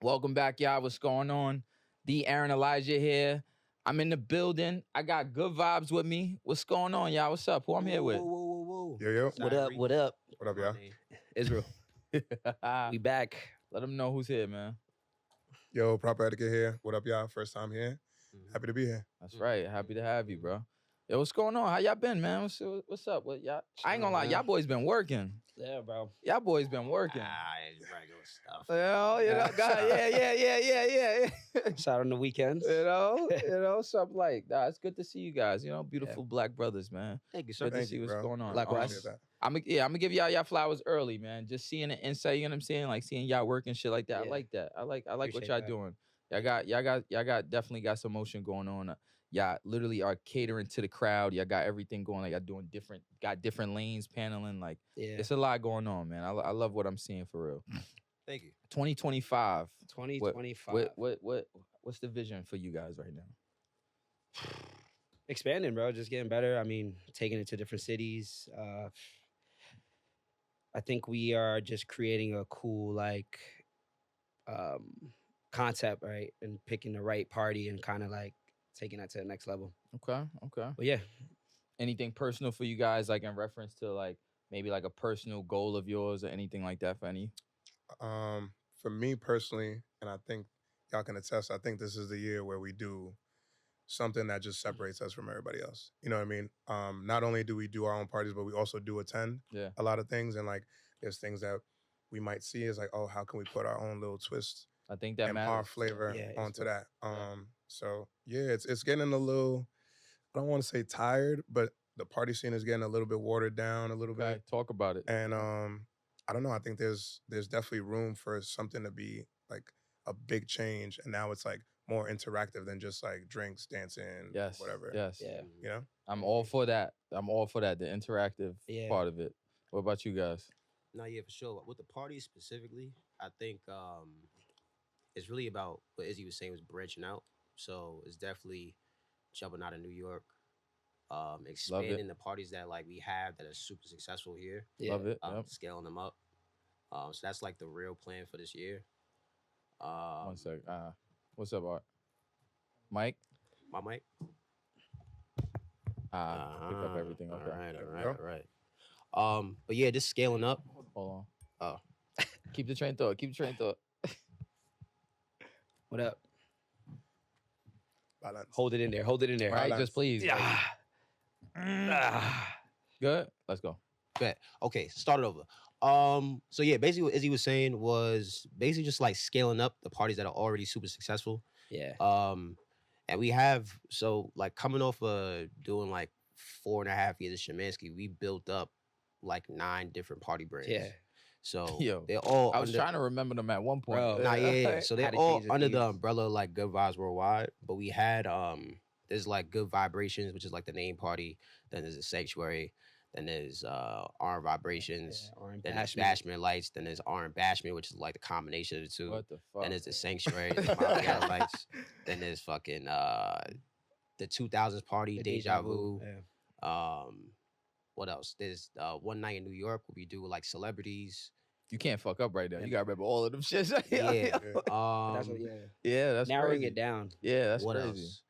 Welcome back, y'all. What's going on? The Aaron Elijah here. I'm in the building. I got good vibes with me. What's going on, y'all? What's up? Who I'm here with? Whoa. Yo. What up? What up? What up, y'all? Israel. We back. Let them know who's here, man. Yo, Proper Etiquette here. What up, y'all? First time here. Happy to be here. That's right. Happy to have you, bro. Yo, what's going on? How y'all been, man? What's up? What y'all? I ain't gonna lie, y'all boys been working. Yeah, bro. Y'all boys been working. It's regular stuff. Well, you know, God, yeah. Shout out on the weekends. You know, something like that. It's good to see you guys. You know, beautiful black brothers, man. Thank you, sir. Good to see what's going on. Likewise. I'm gonna give y'all flowers early, man. Just seeing the insight, you know what I'm saying? Like seeing y'all working shit like that. Yeah. I like that. I like what Appreciate y'all that. doing. Y'all got definitely got some motion going on. Y'all literally are catering to the crowd. Y'all got everything going. Like y'all doing different lanes, paneling. Like it's a lot going on, man. I love what I'm seeing for real. Thank you. 2025. 2025. What's the vision for you guys right now? Expanding, bro. Just getting better. I mean, taking it to different cities. I think we are just creating a cool concept, right? And picking the right party and kind of like taking that to the next level. Okay. But yeah. Anything personal for you guys, like in reference to like maybe like a personal goal of yours or anything like that for any? For me personally, and I think y'all can attest, I think this is the year where we do something that just separates us from everybody else. You know what I mean? Not only do we do our own parties, but we also do attend a lot of things. And like, there's things that we might see as like, oh, how can we put our own little twist I think that and matters. our flavor onto that. So yeah, it's getting a little, I don't want to say tired, but the party scene is getting a little bit watered down a little bit. Talk about it. And I don't know, I think there's definitely room for something to be like a big change. And now it's like more interactive than just like drinks, dancing, whatever. Yes. Yeah. You know? I'm all for that. The interactive part of it. What about you guys? No, yeah, for sure. With the party specifically, I think it's really about what Izzy was saying was branching out. So it's definitely jumping out of New York, expanding the parties that like we have that are super successful here. Yeah. Love it. Scaling them up. So that's like the real plan for this year. 1 sec. What's up, Art? Mike? My mic. Pick up everything. Okay. All right. But yeah, just scaling up. Hold on. Oh. Keep the train thought. What up? Balance. Hold it in there. All right, just please. Yeah. Good? Let's go. Good. Okay, start it over. So yeah, basically what Izzy was saying was basically just like scaling up the parties that are already super successful. Yeah. And we have, so like coming off of doing like 4.5 years of Shemansky, we built up like 9 different party brands. Yeah. So Yo, they're all I was trying to remember them at one point. Bro. yeah. So they're Had to all T's and under the D's. umbrella like Goodvibes Worldwide. But we had there's like Good Vibrations, which is like the name party. Then there's a Sanctuary. Then there's R Vibrations. R&B Then there's Bashment Lights. Then there's R and Bashment, which is like the combination of the two. What the fuck? Then there's the Sanctuary. There's Mariana Lights. Then there's fucking the 2000s party, The Deja Vu. Yeah. What else? There's one night in New York where we do like celebrities. You can't fuck up right now. You gotta remember all of them shits. Yeah. That's what, Yeah, that's narrowing crazy. it down. Yeah, that's What crazy. else?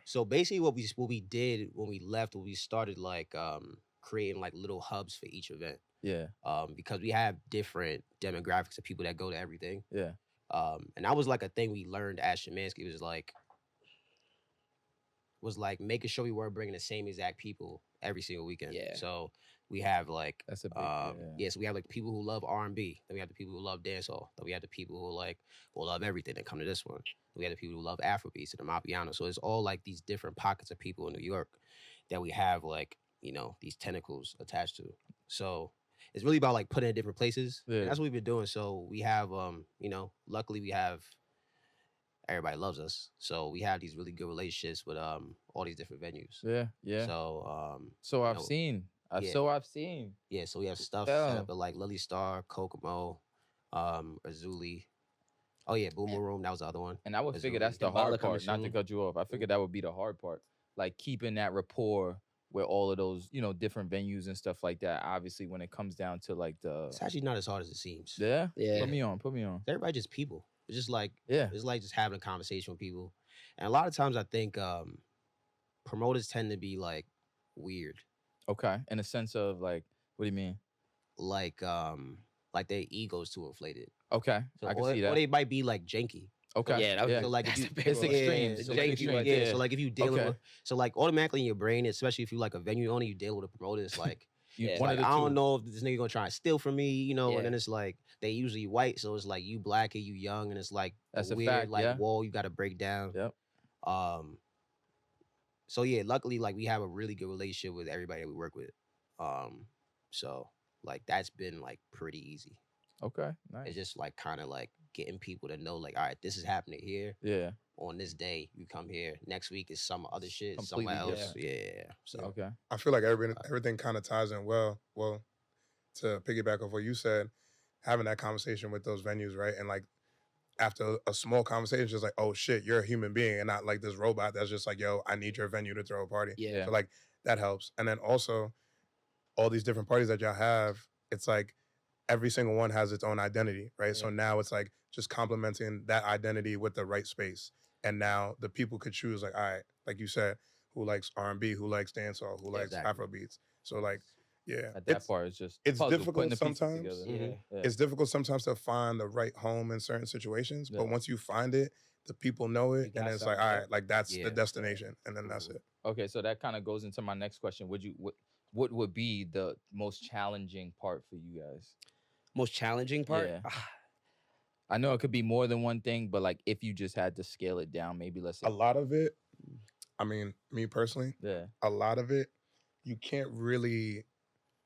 So basically what we did when we left, we started like creating like little hubs for each event. Yeah. Because we have different demographics of people that go to everything. Yeah. And that was like a thing we learned at Shemansky was like making sure we weren't bringing the same exact people every single weekend. Yeah. So we have like That's a big so we have like people who love R&B. Then we have the people who love dancehall. Then we have the people who love everything that come to this one. Then we have the people who love Afrobeats and the Mapiano. So it's all like these different pockets of people in New York that we have like, you know, these tentacles attached to. So it's really about like putting it in different places. Yeah. And that's what we've been doing. So we have you know, luckily we have everybody loves us. So we have these really good relationships with all these different venues. Yeah. So I've seen. I've seen. Yeah, so we have stuff set up at like Lily Star, Kokomo, Azuli. Oh yeah, Boomer Room, that was the other one. And I would figure Azuli. that's the hard part, not to soon. cut you off. I figured that would be the hard part. Like keeping that rapport with all of those, you know, different venues and stuff like that. Obviously, when it comes down to like It's actually not as hard as it seems. yeah, Yeah. put me on. Everybody just people. It's just like Yeah. it's like just having a conversation with people. And a lot of times I think promoters tend to be like weird. Okay, in a sense of like, what do you mean? Like their ego's too inflated. Okay, So, I can or, see that. or they might be like janky. Okay, Yeah, that was- yeah. So like if That's you, a big it's one. extreme. Yeah, It's so, like like, if you, extreme, yeah, yeah. so like if you dealing Okay. with, so like automatically in your brain, especially if you like a venue owner, you deal with a promoter. It's like, You, Yeah. one like of the I two. don't know if this nigga gonna try and steal from me, you know. Yeah. And then it's like they usually white, so it's like you black and you young, and it's like That's a weird fact, like yeah. wall you got to break down. Yep. So yeah, luckily like we have a really good relationship with everybody that we work with. So like that's been like pretty easy. Okay, nice. It's just like kind of like getting people to know like, all right, this is happening here Yeah. on this day. You come here. Next week is some other shit Completely somewhere else. different. Yeah. So Okay. I feel like everything kind of ties in well. Well, to piggyback off what you said, having that conversation with those venues, right? And like after a small conversation, it's just like, oh shit, you're a human being and not like this robot that's just like, yo, I need your venue to throw a party. Yeah. So like that helps. And then also all these different parties that y'all have, it's like every single one has its own identity, right? So now it's like just complementing that identity with the right space. And now the people could choose like, all right, like you said, who likes R&B, who likes dancehall, who likes Exactly. Afro beats. So like, yeah. At that part, it's just it's puzzle, difficult putting the pieces sometimes. together. Yeah. It's difficult sometimes to find the right home in certain situations, Yeah. but once you find it, the people know it, got and it's like, something, all yeah. right, like that's Yeah. the destination, and then that's it. Okay, so that kind of goes into my next question. What would be the most challenging part for you guys? Most challenging part? Yeah. I know it could be more than one thing, but like if you just had to scale it down, maybe let's say A lot of it, I mean, me personally, yeah. a lot of it, you can't really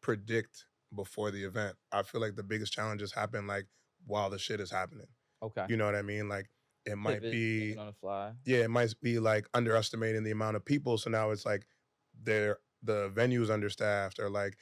predict before the event. I feel like the biggest challenges happen like while the shit is happening. Okay. You know what I mean? Like it might Pivot, be, thinking on the fly. yeah, it might be like underestimating the amount of people. So now it's like the venue's understaffed, or like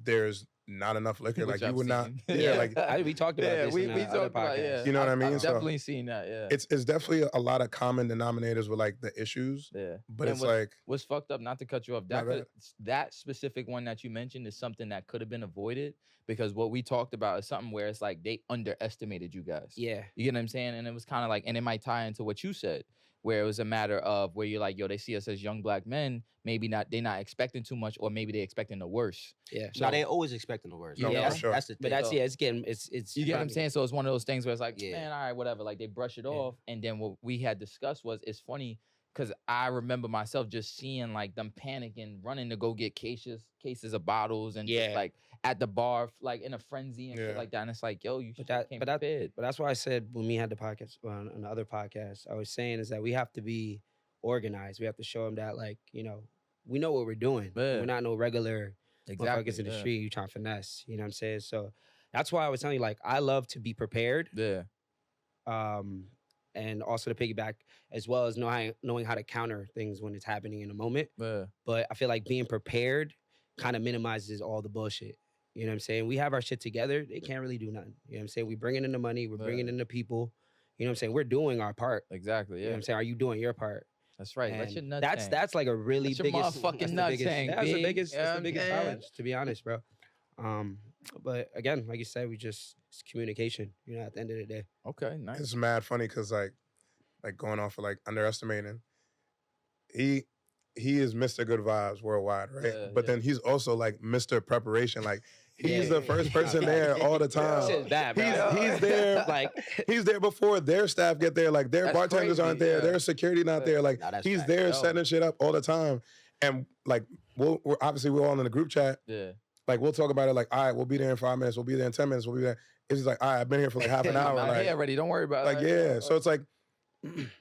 there's not enough liquor. Which Like you I've would not, seen. yeah, like we talked about this we in talked other about podcasts. You know what I mean? I've So- definitely seen that. Yeah. it's definitely a lot of common denominators with like the issues, yeah. but And it's like what's fucked up, not to cut you off, My bad. that specific one that you mentioned is something that could have been avoided, because what we talked about is something where it's like they underestimated you guys. Yeah. You get what I'm saying? And it was kind of like, and it might tie into what you said, where it was a matter of where you're like, yo, they see us as young black men, maybe they're not expecting too much, or maybe they're expecting the worst. Yeah. no, they always expecting the worst. No, Yeah. for sure. That's the thing. But that's So- it's getting it's You get what I'm saying? So it's one of those things where it's like, Yeah. man, all right, whatever. Like they brush it Yeah. off. And then what we had discussed was, it's funny because I remember myself just seeing like them panicking, running to go get cases of bottles, and just Yeah. like at the bar, like in a frenzy and shit Yeah. like that. And it's like, yo, you But should came prepared. But that's why I said when we had the podcast on the other podcast, I was saying is that we have to be organized. We have to show them that, like, you know, we know what we're doing. Yeah. We're not no regular motherfuckers in the yeah. street you trying to finesse. You know what I'm saying? So that's why I was telling you, like, I love to be prepared. Yeah. And also to piggyback, as well as knowing how to counter things when it's happening in a moment. Yeah. But I feel like being prepared kind of minimizes all the bullshit. You know what I'm saying? We have our shit together. They can't really do nothing. You know what I'm saying? We bringing in the money. We're bringing in the people. You know what I'm saying? We're doing our part. Exactly. You know Yeah. what I'm saying? Are you doing your part? That's right. And Let your nut hang. that's like a really Let your biggest motherfucking that's the nuts biggest- hang, That's the B. biggest. You know That's what the I'm biggest saying? challenge, to be honest, bro. But again, like you said, it's communication. You know, at the end of the day. Okay. Nice. it's mad funny because like going off of like underestimating, he is Mr. Good Vibes Worldwide, right? Yeah, but yeah. then he's also like Mr. Preparation. Like he's Yeah. the first person there all the time. Shit's bad, bro. He's there, like he's there before their staff get there. Like their That's bartenders crazy, aren't there, yeah. their security not there. Like Nah, that's he's fact. there Yo. setting shit up all the time. And like we're obviously we're all in the group chat. Yeah. Like we'll talk about it. Like all right, we'll be there in 5 minutes. We'll be there in 10 minutes. We'll be there. It's just like all right, I've been here for like half an hour. I'm Like, here already. Don't worry about it. like yeah. So it's like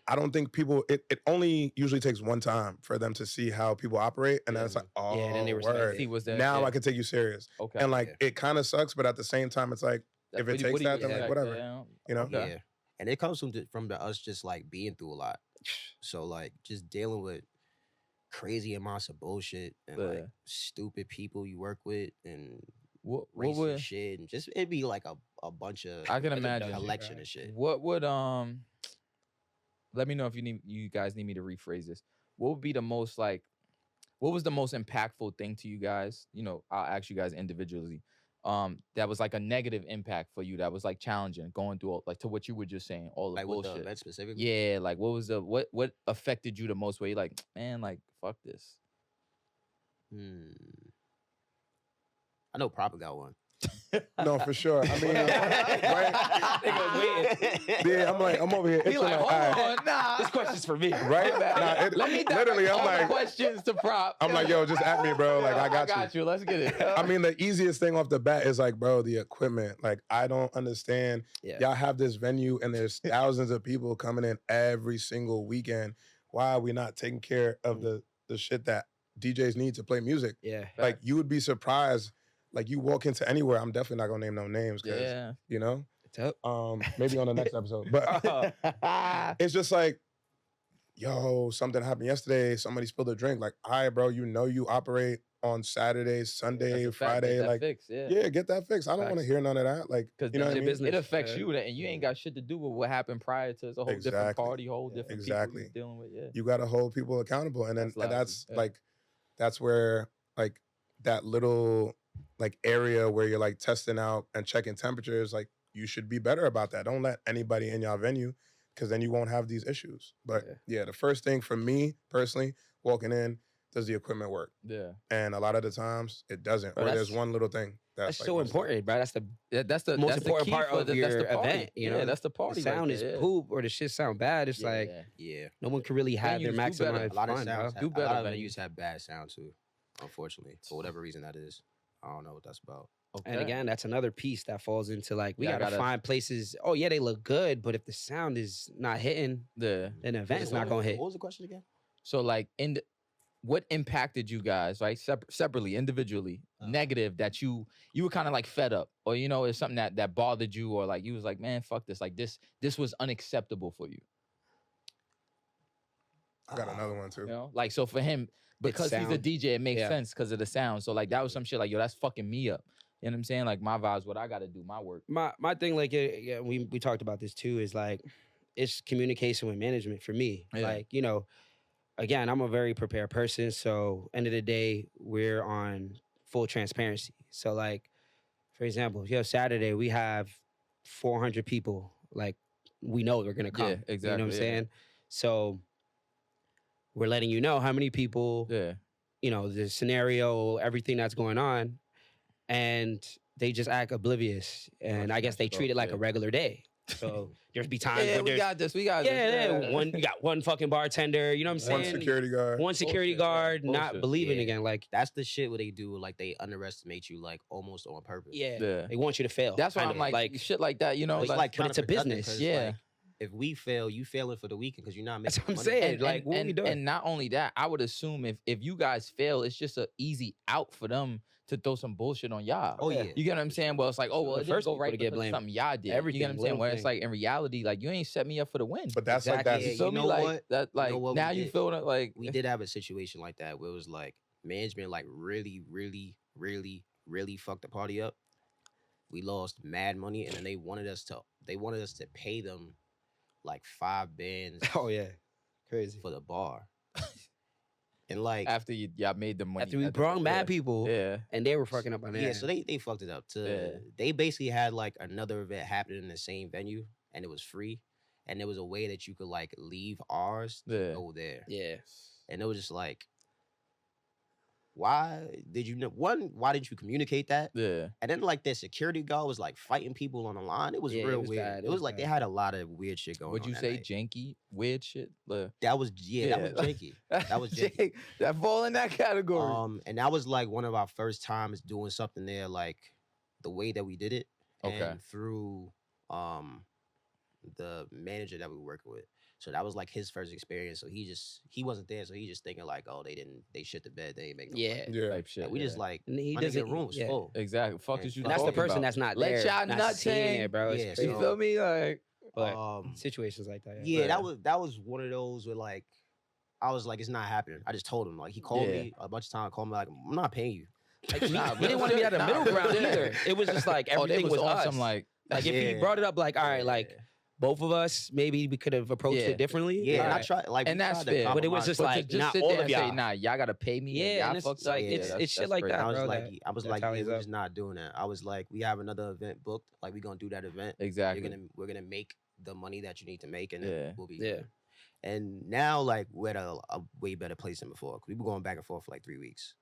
I don't think people. It only usually takes one time for them to see how people operate, and then it's like oh, Yeah, then they respect word. See what's there. Now yeah. I can take you serious. Okay. And like it kind of sucks, but at the same time, it's like if it takes that, then like expect? whatever. Yeah. you know. Okay. Yeah. And it comes from us just like being through a lot. So like just dealing with crazy amounts of bullshit and Yeah. like stupid people you work with and What racist would shit and just it'd be like a bunch of I can That's a imagine. dozen. collection of shit. What would let me know if you guys need me to rephrase this. What would be the most like what was the most impactful thing to you guys? You know, I'll ask you guys individually. That was like a negative impact for you. That was like challenging, going through all, like to what you were just saying, all the Like with the bullshit. event specifically? Yeah, like what was the what affected you the most? Where you're like, man, like fuck this. I know Proper got one. No, for sure. I mean, right? Yeah, I'm over here. He's like, hold on, nah. This question's for me. Right? Nah, Let me literally, I'm all the like, questions to Prop. I'm like, yo, just at me, bro. Like, I got you. Let's get it. I mean, the easiest thing off the bat is like, bro, the equipment. Like, I don't understand. Yeah. Y'all have this venue and there's thousands of people coming in every single weekend. Why are we not taking care of the shit that DJs need to play music? Yeah. Like, you would be surprised. Like, you walk into anywhere, I'm definitely not gonna name no names because, you know? Maybe on the next episode. But it's just like, yo, something happened yesterday. Somebody spilled a drink. Like, all right, bro, you know you operate on Saturday, Sunday, Friday. Like, fixed, yeah, get that fixed. I don't want to hear none of that. Like, you know what I mean? business. It affects you, and you ain't got shit to do with what happened prior to. It's a whole different party, whole different people you're dealing with. Yeah, you got to hold people accountable, and then that's like, that's where like that little like area where you're like testing out and checking temperatures. Like, you should be better about that. Don't let anybody in your venue, because then you won't have these issues. But yeah, the first thing for me personally, walking in, does the equipment work? Yeah. And a lot of the times it doesn't. Or there's one little thing that's like so important, bro. That's the most important part of your event. You know, that's the party. The sound is poop or the shit sound bad. It's like no one can really have their maximum A lot of fun. sounds, do better. A lot of venues have bad sound too, unfortunately, for whatever reason that is. I don't know what that's about. And again, that's another piece that falls into like we gotta find places. Oh yeah, they look good, but if the sound is not hitting, then the event's not gonna hit. What was the question again? So like, what impacted you guys, right? Separately, individually, negative that you were kind of like fed up, or you know, it's something that bothered you, or like you was like, man, fuck this, like this was unacceptable for you. I got another one too. You know, like so for him, because he's a DJ, it makes sense because of the sound. So like that was some shit like, yo, that's fucking me up. You know what I'm saying? Like my vibes, what I got to do, my work. My thing, like we talked about this too, is like it's communication with management for me. Yeah. Like, you know, again, I'm a very prepared person. So end of the day, we're on full transparency. So like, for example, Saturday we have 400 people. Like we know they're gonna come. Yeah, exactly. You know what I'm saying? So we're letting you know how many people. Yeah. You know, the scenario, everything that's going on. And they just act oblivious. And I guess they treat it like a regular day. So there's be times where we got this. you got one fucking bartender, you know what I'm saying? One security guard not believing again. Like that's the shit where they do, like they underestimate you like almost on purpose. Yeah. They want you to fail. That's why I'm like shit like that, you know. But it's a business. Yeah. Like, if we fail, you failing for the weekend because you're not making. That's what I'm saying. Like, what are we doing? And not only that, I would assume if you guys fail, it's just an easy out for them to throw some bullshit on y'all. Oh yeah, you get what I'm saying? Well, it's like, oh well, it didn't go right because something y'all did. Everything, you get what I'm saying? Where it's like in reality, like you ain't set me up for the win. But that's like that. You feel me? Like that. Like now you feel like we did have a situation like that where it was like management like really, really, really, really fucked the party up. We lost mad money, and then they wanted us to pay them like 5 bands. Oh yeah, crazy for the bar. And like after y'all made the money, after we brought mad people, and they were fucking up on that. Yeah, so they fucked it up. They basically had like another event happening in the same venue, and it was free, and there was a way that you could like leave ours to go there. Yeah, and it was just like, why did you why didn't you communicate that? Yeah. And then like their security guard was like fighting people on the line. It was real weird. Bad. It was like they had a lot of weird shit going on. Would you say janky, weird shit? That was that was janky. That was janky. That fall in that category. And that was like one of our first times doing something there, like the way that we did it. And through the manager that we were working with. So that was like his first experience. So he wasn't there. So he just thinking like, oh, they shit the bed. They ain't make no money. Type shit. Like, we just like, he doesn't room was full. Exactly. Fuck is you. That's the person that's not there. Let y'all not seeing it, bro. Yeah, you feel me? Like, but situations like that. Yeah, that was one of those where like, I was like, it's not happening. I just told him like he called me a bunch of times. Called me like, I'm not paying you. Like, we didn't want to be at a middle ground either. It was just like everything was awesome. us. Like if he brought it up, like all right, like. both of us, maybe we could have approached Yeah. it differently. Yeah, and I Right. tried, like, And we that's tried to fair. But it was compromise. just But like, to just not sit all there of and say, y'all. nah, y'all gotta pay me. Yeah, and y'all and it's fucked like, up. it's that's shit like crazy. that, I was bro. like, I was that like, yeah, tallies we're up. just not doing that. I was like, we have another event booked. Like, we're gonna do that event. Exactly. We're gonna make the money that you need to make, and Yeah. then we'll be Yeah. good. And now, like, we're at a way better place than before. 'Cause we were going back and forth for like 3 weeks.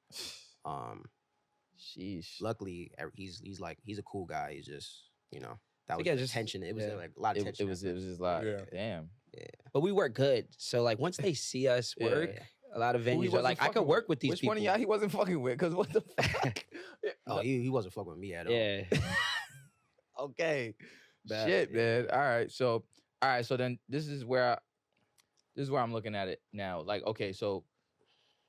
Sheesh. Luckily, he's like, he's a cool guy. He's just, that was Again, the just- tension. It was yeah. like a lot of tension. It was just like, Yeah. damn. But we work good. So like once they see us Yeah. work, a lot of Who he venues are wasn't like, I fucking could work with these Which people. one of y'all he wasn't fucking with? Because what the fuck? Oh, he wasn't fucking with me at all. Yeah. Okay. Bad. Shit, man. All right. So then this is where I'm looking at it now. Like, okay, so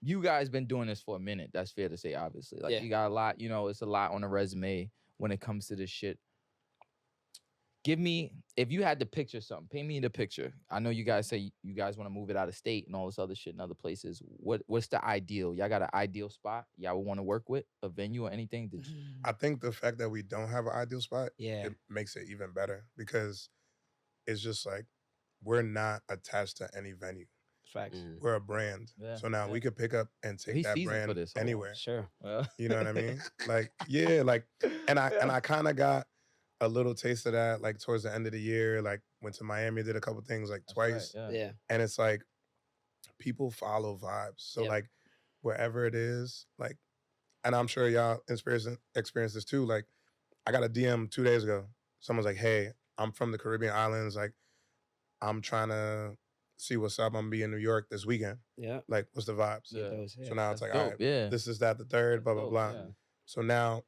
you guys been doing this for a minute. That's fair to say, obviously. Like, Yeah. you got a lot, it's a lot on the resume when it comes to this shit. Give me, if you had to picture something, paint me the picture. I know you guys say you guys want to move it out of state and all this other shit in other places. What's the ideal? Y'all got an ideal spot y'all would want to work with? A venue or anything? I think the fact that we don't have an ideal spot, Yeah. it makes it even better because it's just like we're not attached to any venue. Facts. We're a brand. Yeah, So now yeah. we could pick up and take He's that seasoned for brand this. Hold on. anywhere. Sure. Well, You know what I mean? Like, yeah, like, and I kind of got a little taste of that, like towards the end of the year, like went to Miami, did a couple things like that's right, twice. Yeah. And it's like, people follow vibes. So Yep. like, wherever it is, like, and I'm sure y'all experience this too. Like, I got a DM 2 days ago. Someone's like, hey, I'm from the Caribbean islands. Like, I'm trying to see what's up. I'm gonna be in New York this weekend. Yeah. Like, what's the vibes? Yeah. So now it's That's like, all dope, right, yeah. this is that, the third, blah, blah, Dope, blah. yeah. So now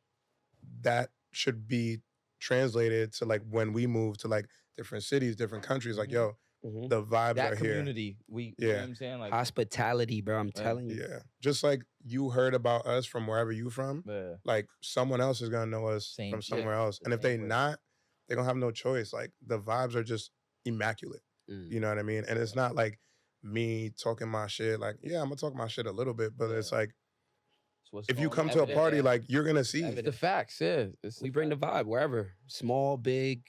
that should be translated to like when we move to like different cities, different countries, like, yo, Mhm. the vibes That are here. community, you know Yeah. what I'm saying? Like, Hospitality, bro. I'm Yeah. telling you. Yeah. Just like you heard about us from wherever you from, yeah. like someone else is gonna know us Same from shit. somewhere else. The And if same they way. not, they're gonna have no choice. Like the vibes are just immaculate. You know what I mean? And it's not like me talking my shit. Like, yeah, I'm gonna talk my shit a little bit, but it's Yeah. like It's what's if you going come on. to a Evident, party, yeah. like you're gonna see. It's the facts, yeah. It's We bring the vibe wherever. Small, big,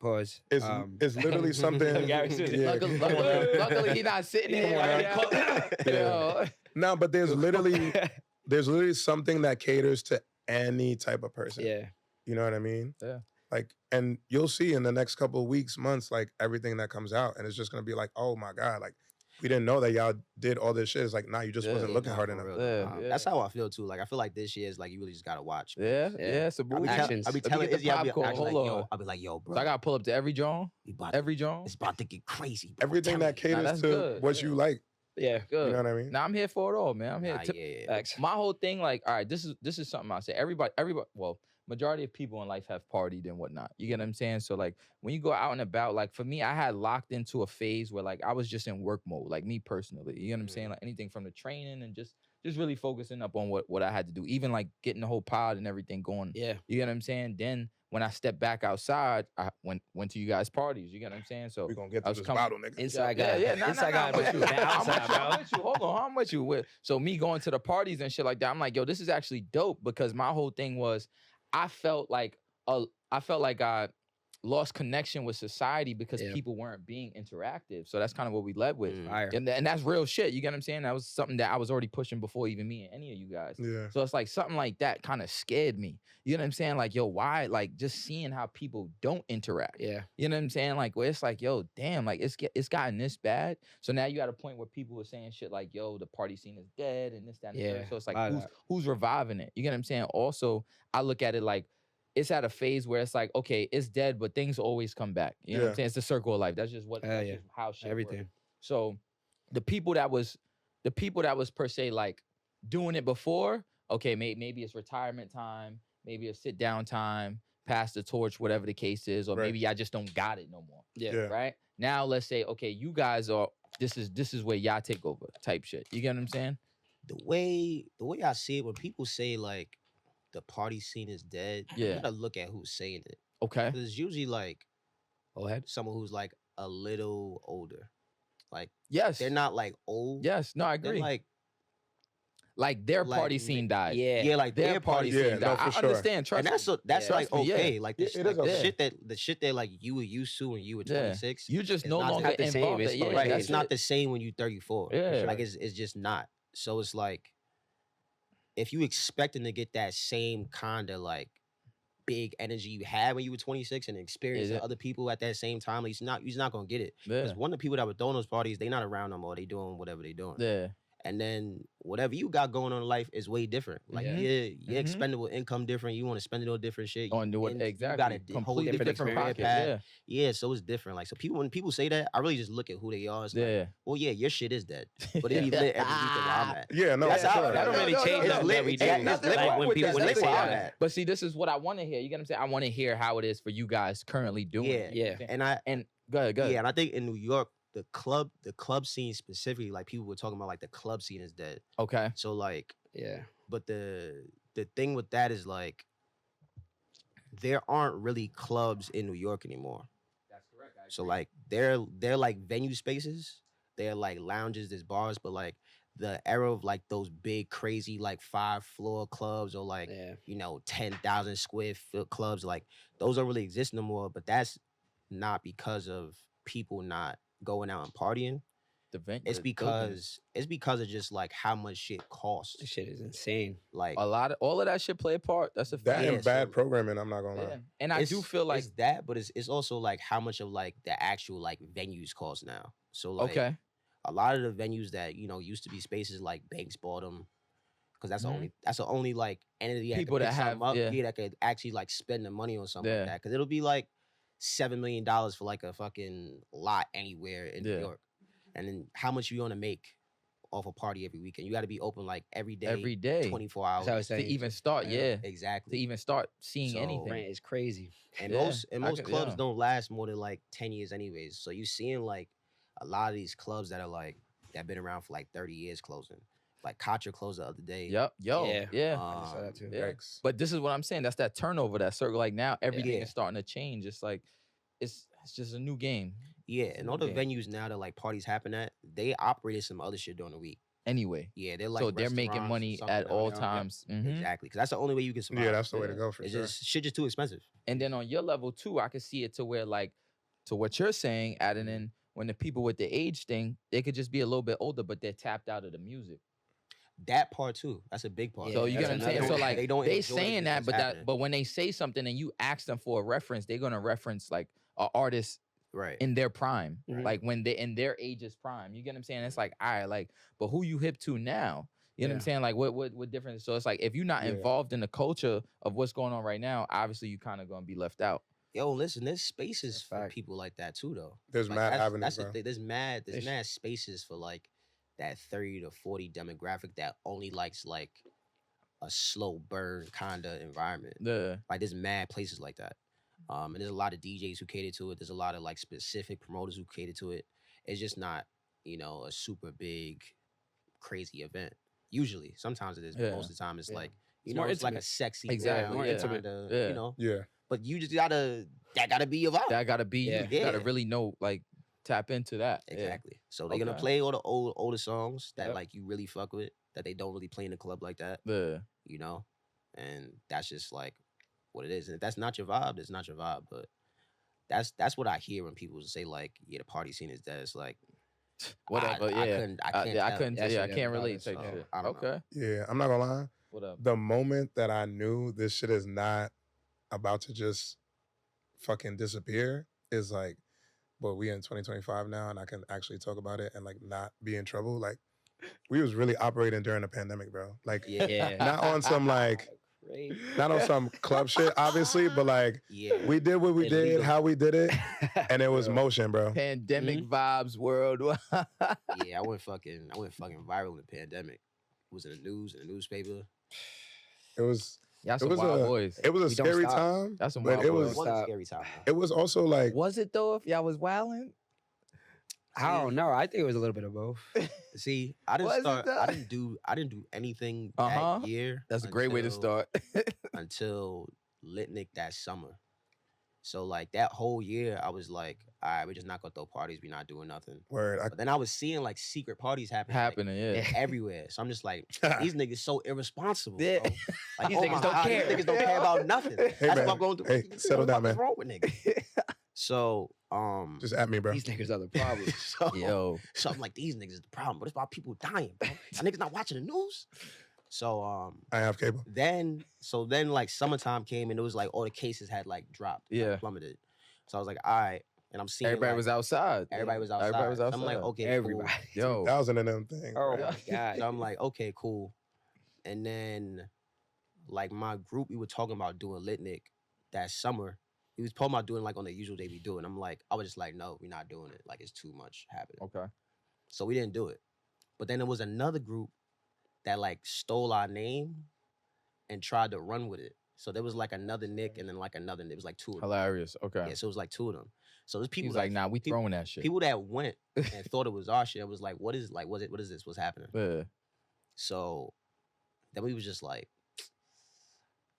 pause. It's literally something. Gary's doing it. Yeah, Luckily, come on, man. luckily he not sitting here Come on, right now. Yeah. No, but there's literally something that caters to any type of person. Yeah. You know what I mean? Yeah. Like, and you'll see in the next couple of weeks, months, like everything that comes out, and it's just gonna be like, oh my god, like we didn't know that y'all did all this shit. It's like, nah, you just Yeah. wasn't looking hard for enough. real. Yeah. That's how I feel too. Like, I feel like this year is like, you really just gotta watch. Yeah, Yeah. it's a I movie. be, Actions. I be Let me telling get the Izzy, I be popcorn. actually Hold like, on. yo, I be like, yo, bro, So I gotta pull up to every John. we Every John. it's about to get crazy. Bro. Everything that Tell me. caters that's to good, what yeah. you like. Yeah. Good. You know what I mean? Now I'm here for it all, man. I'm here. Nah, yeah. Facts. My whole thing, like, all right, this is something I say. Everybody, well, majority of people in life have partied and whatnot. You get what I'm saying? So like when you go out and about, like for me, I had locked into a phase where like I was just in work mode, like me personally. You get what I'm saying? Like anything from the training and just really focusing up on what I had to do. Even like getting the whole pod and everything going. Yeah. You get what I'm saying? Then when I stepped back outside, I went to you guys' parties. You get what I'm saying? So We're gonna get I to was this coming- bottle, nigga. Inside guy. Inside guy I'm with you. with you. I'm Outside, bro. with you. Hold on, I'm with you. So me going to the parties and shit like that, I'm like, yo, this is actually dope because my whole thing was, I felt like I lost connection with society because Yeah. people weren't being interactive. So that's kind of what we led with. Fire. And that's real shit. You get what I'm saying? That was something that I was already pushing before even me and any of you guys. Yeah. So it's like something like that kind of scared me. You know what I'm saying? Like, yo, why? Like just seeing how people don't interact. Yeah. You know what I'm saying? Like, where it's like, yo, damn, like it's gotten this bad. So now you got a point where people are saying shit like, yo, the party scene is dead and this, that, and the third. Yeah, So it's a like, lot of who's reviving it? You get what I'm saying? Also, I look at it like it's at a phase where it's like, okay, it's dead, but things always come back. You know what I'm Yeah. saying? It's the circle of life. That's just Yeah. just how shit Everything. works. So the people that was per se like doing it before, okay, maybe it's retirement time, maybe it's sit down time, pass the torch, whatever the case is, or Right. maybe I just don't got it no more. Yeah. Yeah. Right? Now let's say, okay, you guys are this is where y'all take over type shit. You get what I'm saying? The way I see it, when people say like the party scene is dead, Yeah. you gotta look at who's saying it. Okay. 'Cause it's usually like Go ahead. someone who's like a little older. Like Yes. they're not like old. Yes. No, I They're agree. like Like their Like, party scene died. Yeah, like Their their party Yeah, scene no, died. for I sure. understand. Trust And that's me. that's Yeah. like Trust me, yeah. okay, like the, It is like the okay. shit that like you were used to when you were Yeah. 26. You just is no not longer not the same. involved. It's Yeah, fucking right. that's It's not it. the same when you're 34. Yeah. Like it's just not. So it's like if you expecting to get that same kind of like big energy you had when you were 26 and experiencing Yeah. other people at that same time, like, you're not gonna get it. Because Yeah. one of the people that were throwing those parties, they not around no more. They doing whatever they doing. Yeah. And then whatever you got going on in life is way different. Like Mhm. your Mhm. expendable income different. You want to spend it on different shit. On the what and You exactly? got a whole Completely different career pocket. path. Yeah. Yeah, so it's different. Like so, when people say that, I really just look at who they are. It's like, Yeah. well, yeah, your shit is dead, but it be lit every week where I'm at. Yeah, no, That's for how sure. That don't really change It's nothing lit. every It's day. nothing lit wrong when with people that. lit Nothing where wrong I'm with at. But see, this is what I want to hear. You get what I'm saying? I want to hear how it is for you guys currently doing Yeah, it. You know what I'm saying? and Go ahead. Go ahead. yeah, and I think in New York, the club scene specifically, like people were talking about, like the club scene is dead. Okay. So like, Yeah. but the thing with that is like, there aren't really clubs in New York anymore. That's correct. So like, they're like venue spaces. They're like lounges, there's bars, but like the era of like those big crazy like 5-floor clubs or like Yeah. 10,000 square foot clubs, like those don't really exist no more. But that's not because of people not going out and partying. It's because of just like how much shit costs. This shit is insane. Like all of that shit play a part. That's a That fact. and Yeah, bad so- programming, I'm not gonna lie. Yeah. And I do feel like it's that, but it's also like how much of like the actual like venues cost now. So like okay. a lot of the venues that used to be spaces like Banks bought them because that's Mhm. the only like entity that People could that pick something have- up, yeah. that could actually like spend the money on something Yeah. like that, because it'll be like $7 million for like a fucking lot anywhere in New Yeah. York, and then how much you gonna make off a party every weekend? You got to be open like every day, 24 hours That's how I was To saying. even start, yeah. To exactly. even start seeing So- anything. Rent is crazy. And Yeah, most I most could- clubs yeah. don't last more than like 10 years anyways. So you seeing like a lot of these clubs that are like that been around for like 30 years closing. Like Contra closed the other day. Yep. Yo. Yeah. Yeah. I just saw that too. Yeah. Yikes. But this is what I'm saying. That's that turnover, that circle. Like now everything Yeah. is starting to change. It's like it's just a new game. Yeah, It's and a all new the game. venues now that like parties happen at, they operated some other shit during the week. Anyway. Yeah, they're like So they're making restaurants or money something at down all there. times. Mhm. Exactly, because that's the only way you can survive. Yeah, that's the way to Yeah. go for It's sure. just shit just too expensive. And then on your level too, I could see it to where like to what you're saying, adding in when the people with the age thing, they could just be a little bit older, but they're tapped out of the music. That part too. That's a big part. So you that's get what I'm saying? another So one. like they don't they enjoy the saying music that, that's but happening. but when they say something and you ask them for a reference, they're gonna reference like an artist right. in their prime, Mhm. like when they in their age's prime. You get what I'm saying? It's like, all right, like, but who you hip to now? You know what I'm Yeah. saying? Like, what difference? So it's like if you're not Yeah. involved in the culture of what's going on right now, obviously you kind of gonna be left out. Yo, listen, there's spaces That's a for fact. people like that too, though. There's Like, mad that's avenues, the bro. thing. There's mad There's- spaces for like that 30 to 40 demographic that only likes like a slow burn kind of environment. The Like there's mad places like that. And there's a lot of DJs who cater to it. There's a lot of like specific promoters who cater to it. It's just not, a super big, crazy event. Usually, sometimes it is, but Yeah. most of the time it's Yeah. like, It's more it's like a intimate. sexy, Exactly, lounge yeah. kinda, Yeah. Yeah. But you just gotta be your vibe. that gotta be Yeah. you gotta Yeah. really know, like tap into that. Yeah. Exactly. So they're gonna Okay. play all the older songs that Yep. like you really fuck with, that they don't really play in the club like that, The and that's just like what it is. And if that's not your vibe, it's not your vibe. But that's what I hear when people say like, yeah, the party scene is dead. It's like whatever. I yeah. couldn't I tell. couldn't. That Yeah, I shit can't never relate. bothered, Type so shit. I don't know. Okay. Yeah, I'm not gonna lie. What up? The moment that I knew this shit is not about to just fucking disappear is like, but we in 2025 now, and I can actually talk about it and like not be in trouble. Like, we was really operating during the pandemic, bro. Like, Yeah. Yeah. not on some like, Crazy. not on some club shit, obviously, but like, Yeah. we did what we did, Illegal. how we did it, and it was Yeah. motion, bro. Pandemic vibes worldwide. Yeah, I went fucking viral in the pandemic. It was in the news, in the newspaper. It was Y'all some was wild a- boys. it was a We don't scary stop. time, That's some but wild it boys. It was was a Stop. scary time. it was also like Was it though? If y'all was wilding? I don't know. I think it was a little bit of both. See, I didn't Was it start. though? I didn't do anything Uh-huh. that year. That's a great way to until- start. Until Litnick that summer. So like that whole year, I was like, all right, we're just not gonna throw parties. We're not doing nothing. Word. But then I was seeing like secret parties happening Yeah. everywhere. So I'm just like, these niggas so irresponsible, Yeah. bro. Like, These oh niggas my don't God, care. these niggas don't care about nothing. That's man. what I'm going through. Hey, settle down, man. What's wrong with niggas? So, Just at me, bro. These niggas are the problem. Yo. So I'm like, these niggas is the problem, but it's about people dying, bro. Y'all niggas not watching the news. So I have cable. then like summertime came and it was like all the cases had like dropped, like, plummeted. So I was like, all right, and I'm seeing Everybody like, was outside. Everybody was outside. Everybody was So I'm like, outside. okay, Everybody. Yo. 2,000 of them things. Oh bro. my God. So I'm like, okay, cool. And then like my group, we were talking about doing Litnick that summer. He was talking about doing like on the usual day we do. And I was just like, no, we're not doing it. Like it's too much happening. Okay. So we didn't do it. But then there was another group that like stole our name and tried to run with it. So there was like another Nick and then like another Nick. It was like two of them. Hilarious. Okay. Yeah, so it was like two of them. So there's people He's like, nah, we throwing that shit. People that went and thought it was our shit. It was like, what is this? What's happening? Yeah. So then we was just like,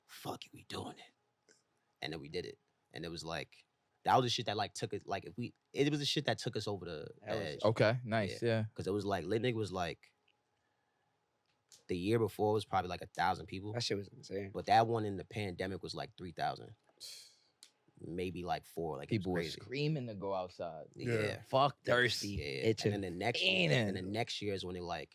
fuck it, we doing it. And then we did it. And it was like, that was the shit that like took it, like it was the shit that took us over the edge. Okay, nice, yeah. Because it was like, Litnick was like, the year before was probably like 1,000 people. That shit was insane. But that one in the pandemic was like 3,000. Maybe like 4. Like People it were was crazy. screaming to go outside. Yeah. Fuck Thirsty. Yeah. And then the next year, and the next year is when they like,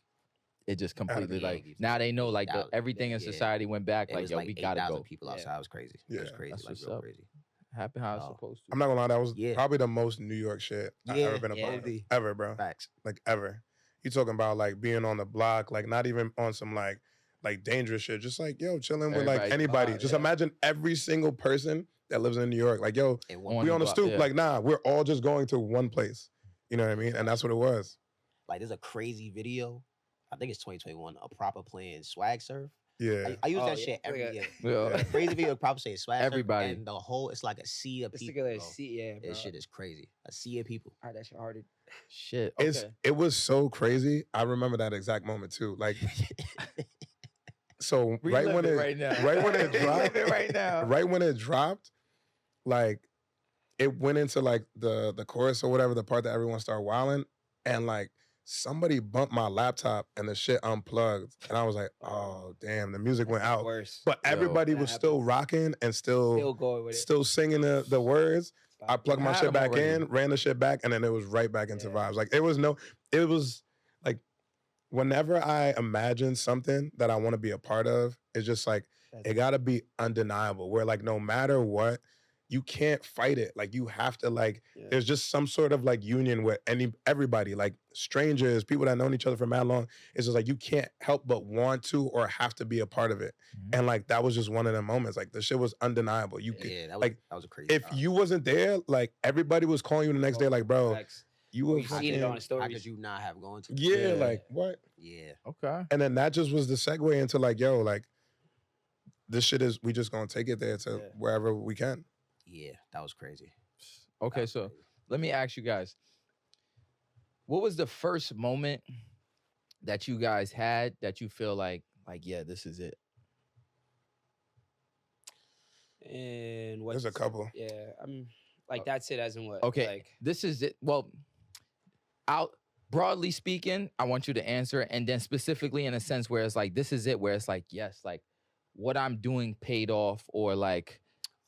it just completely Yeah, like you- now they know like 8,000. everything in Yeah. society went back. it Like was yo, like we gotta 8,000 go. people Yeah. outside. It was crazy. It was Yeah. crazy. That's Like what's real up. crazy. Happen how it's Oh. supposed to. I'm not gonna lie, that was Yeah. probably the most New York shit I've Yeah, ever been a yeah. part of. Ever, bro. Facts. Like ever. You talking about like being on the block, like not even on some like dangerous shit. Just like, yo, chilling with like Everybody anybody. vibe, Just yeah. imagine every single person that lives in New York. Like, yo, And On we the on the block, stoop. yeah. Like, nah, we're all just going to one place. You know what I mean? And that's what it was. like there's a crazy video. I think it's 2021. A proper playing swag surf. Yeah. I use Oh, that yeah. shit every Yeah. year. Yeah. Crazy video, proper saying swag Everybody. surf, and the whole it's like a sea of This people. nigga Bro. yeah, bro. This shit is crazy. A sea of people. All right, that shit hard. Shit. It's Okay. it was so crazy. I remember that exact moment too. Like, so right Relive when it it right now. right when it Relive dropped, it right now. right when it dropped, like it went into like the chorus or whatever, the part that everyone started wilding, and like somebody bumped my laptop and the shit unplugged, and I was like, oh damn, the music went out. Worse. But everybody that was still rocking and Still still going with it. singing the words. I plugged my had shit them back already. in, ran the shit back, and then it was right back into Yeah. vibes. Like it was like whenever I imagine something that I want to be a part of, it's just like it gotta be undeniable. Where like no matter what, you can't fight it. Like you have to like Yeah. there's just some sort of like union with everybody, like strangers, people that known each other for mad long. It's just like you can't help but want to or have to be a part of it. Mhm. And like that was just one of the moments. Like the shit was undeniable. You could Yeah, that was like, that was a crazy. if time. you wasn't there, like everybody was calling you the next day, like, bro, Facts. you Or were you seen it on the how stories. could you not have gone to? yeah, Yeah. like what? Yeah, Okay. And then that just was the segue into like, yo, like this shit is we just gonna take it there to Yeah. wherever we can. yeah, that was crazy. Okay, That was so crazy. let me ask you guys. What was the first moment that you guys had that you feel like yeah, this is it? And what? There's a couple. Yeah, I'm like that's it. As in what? Okay, Like, this is it. Well, out broadly speaking, I want you to answer, and then specifically in a sense where it's like this is it, where it's like yes, like what I'm doing paid off, or like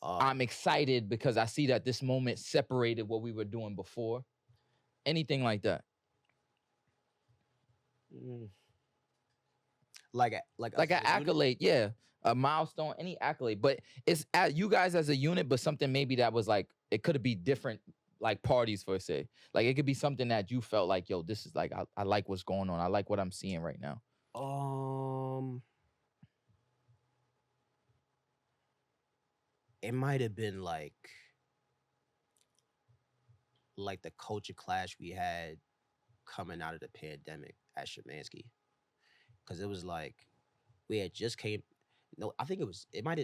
I'm excited because I see that this moment separated what we were doing before. Anything like that? mm, like Like us an as a unit? accolade, yeah, a milestone, any accolade. But it's at you guys as a unit, but something maybe that was like it could be different, like parties for say. Like it could be something that you felt like, yo, this is like I like what's going on. I like what I'm seeing right now. It might have been like the culture clash we had coming out of the pandemic at Shemansky. Cause it was like we had just came. No, I think it might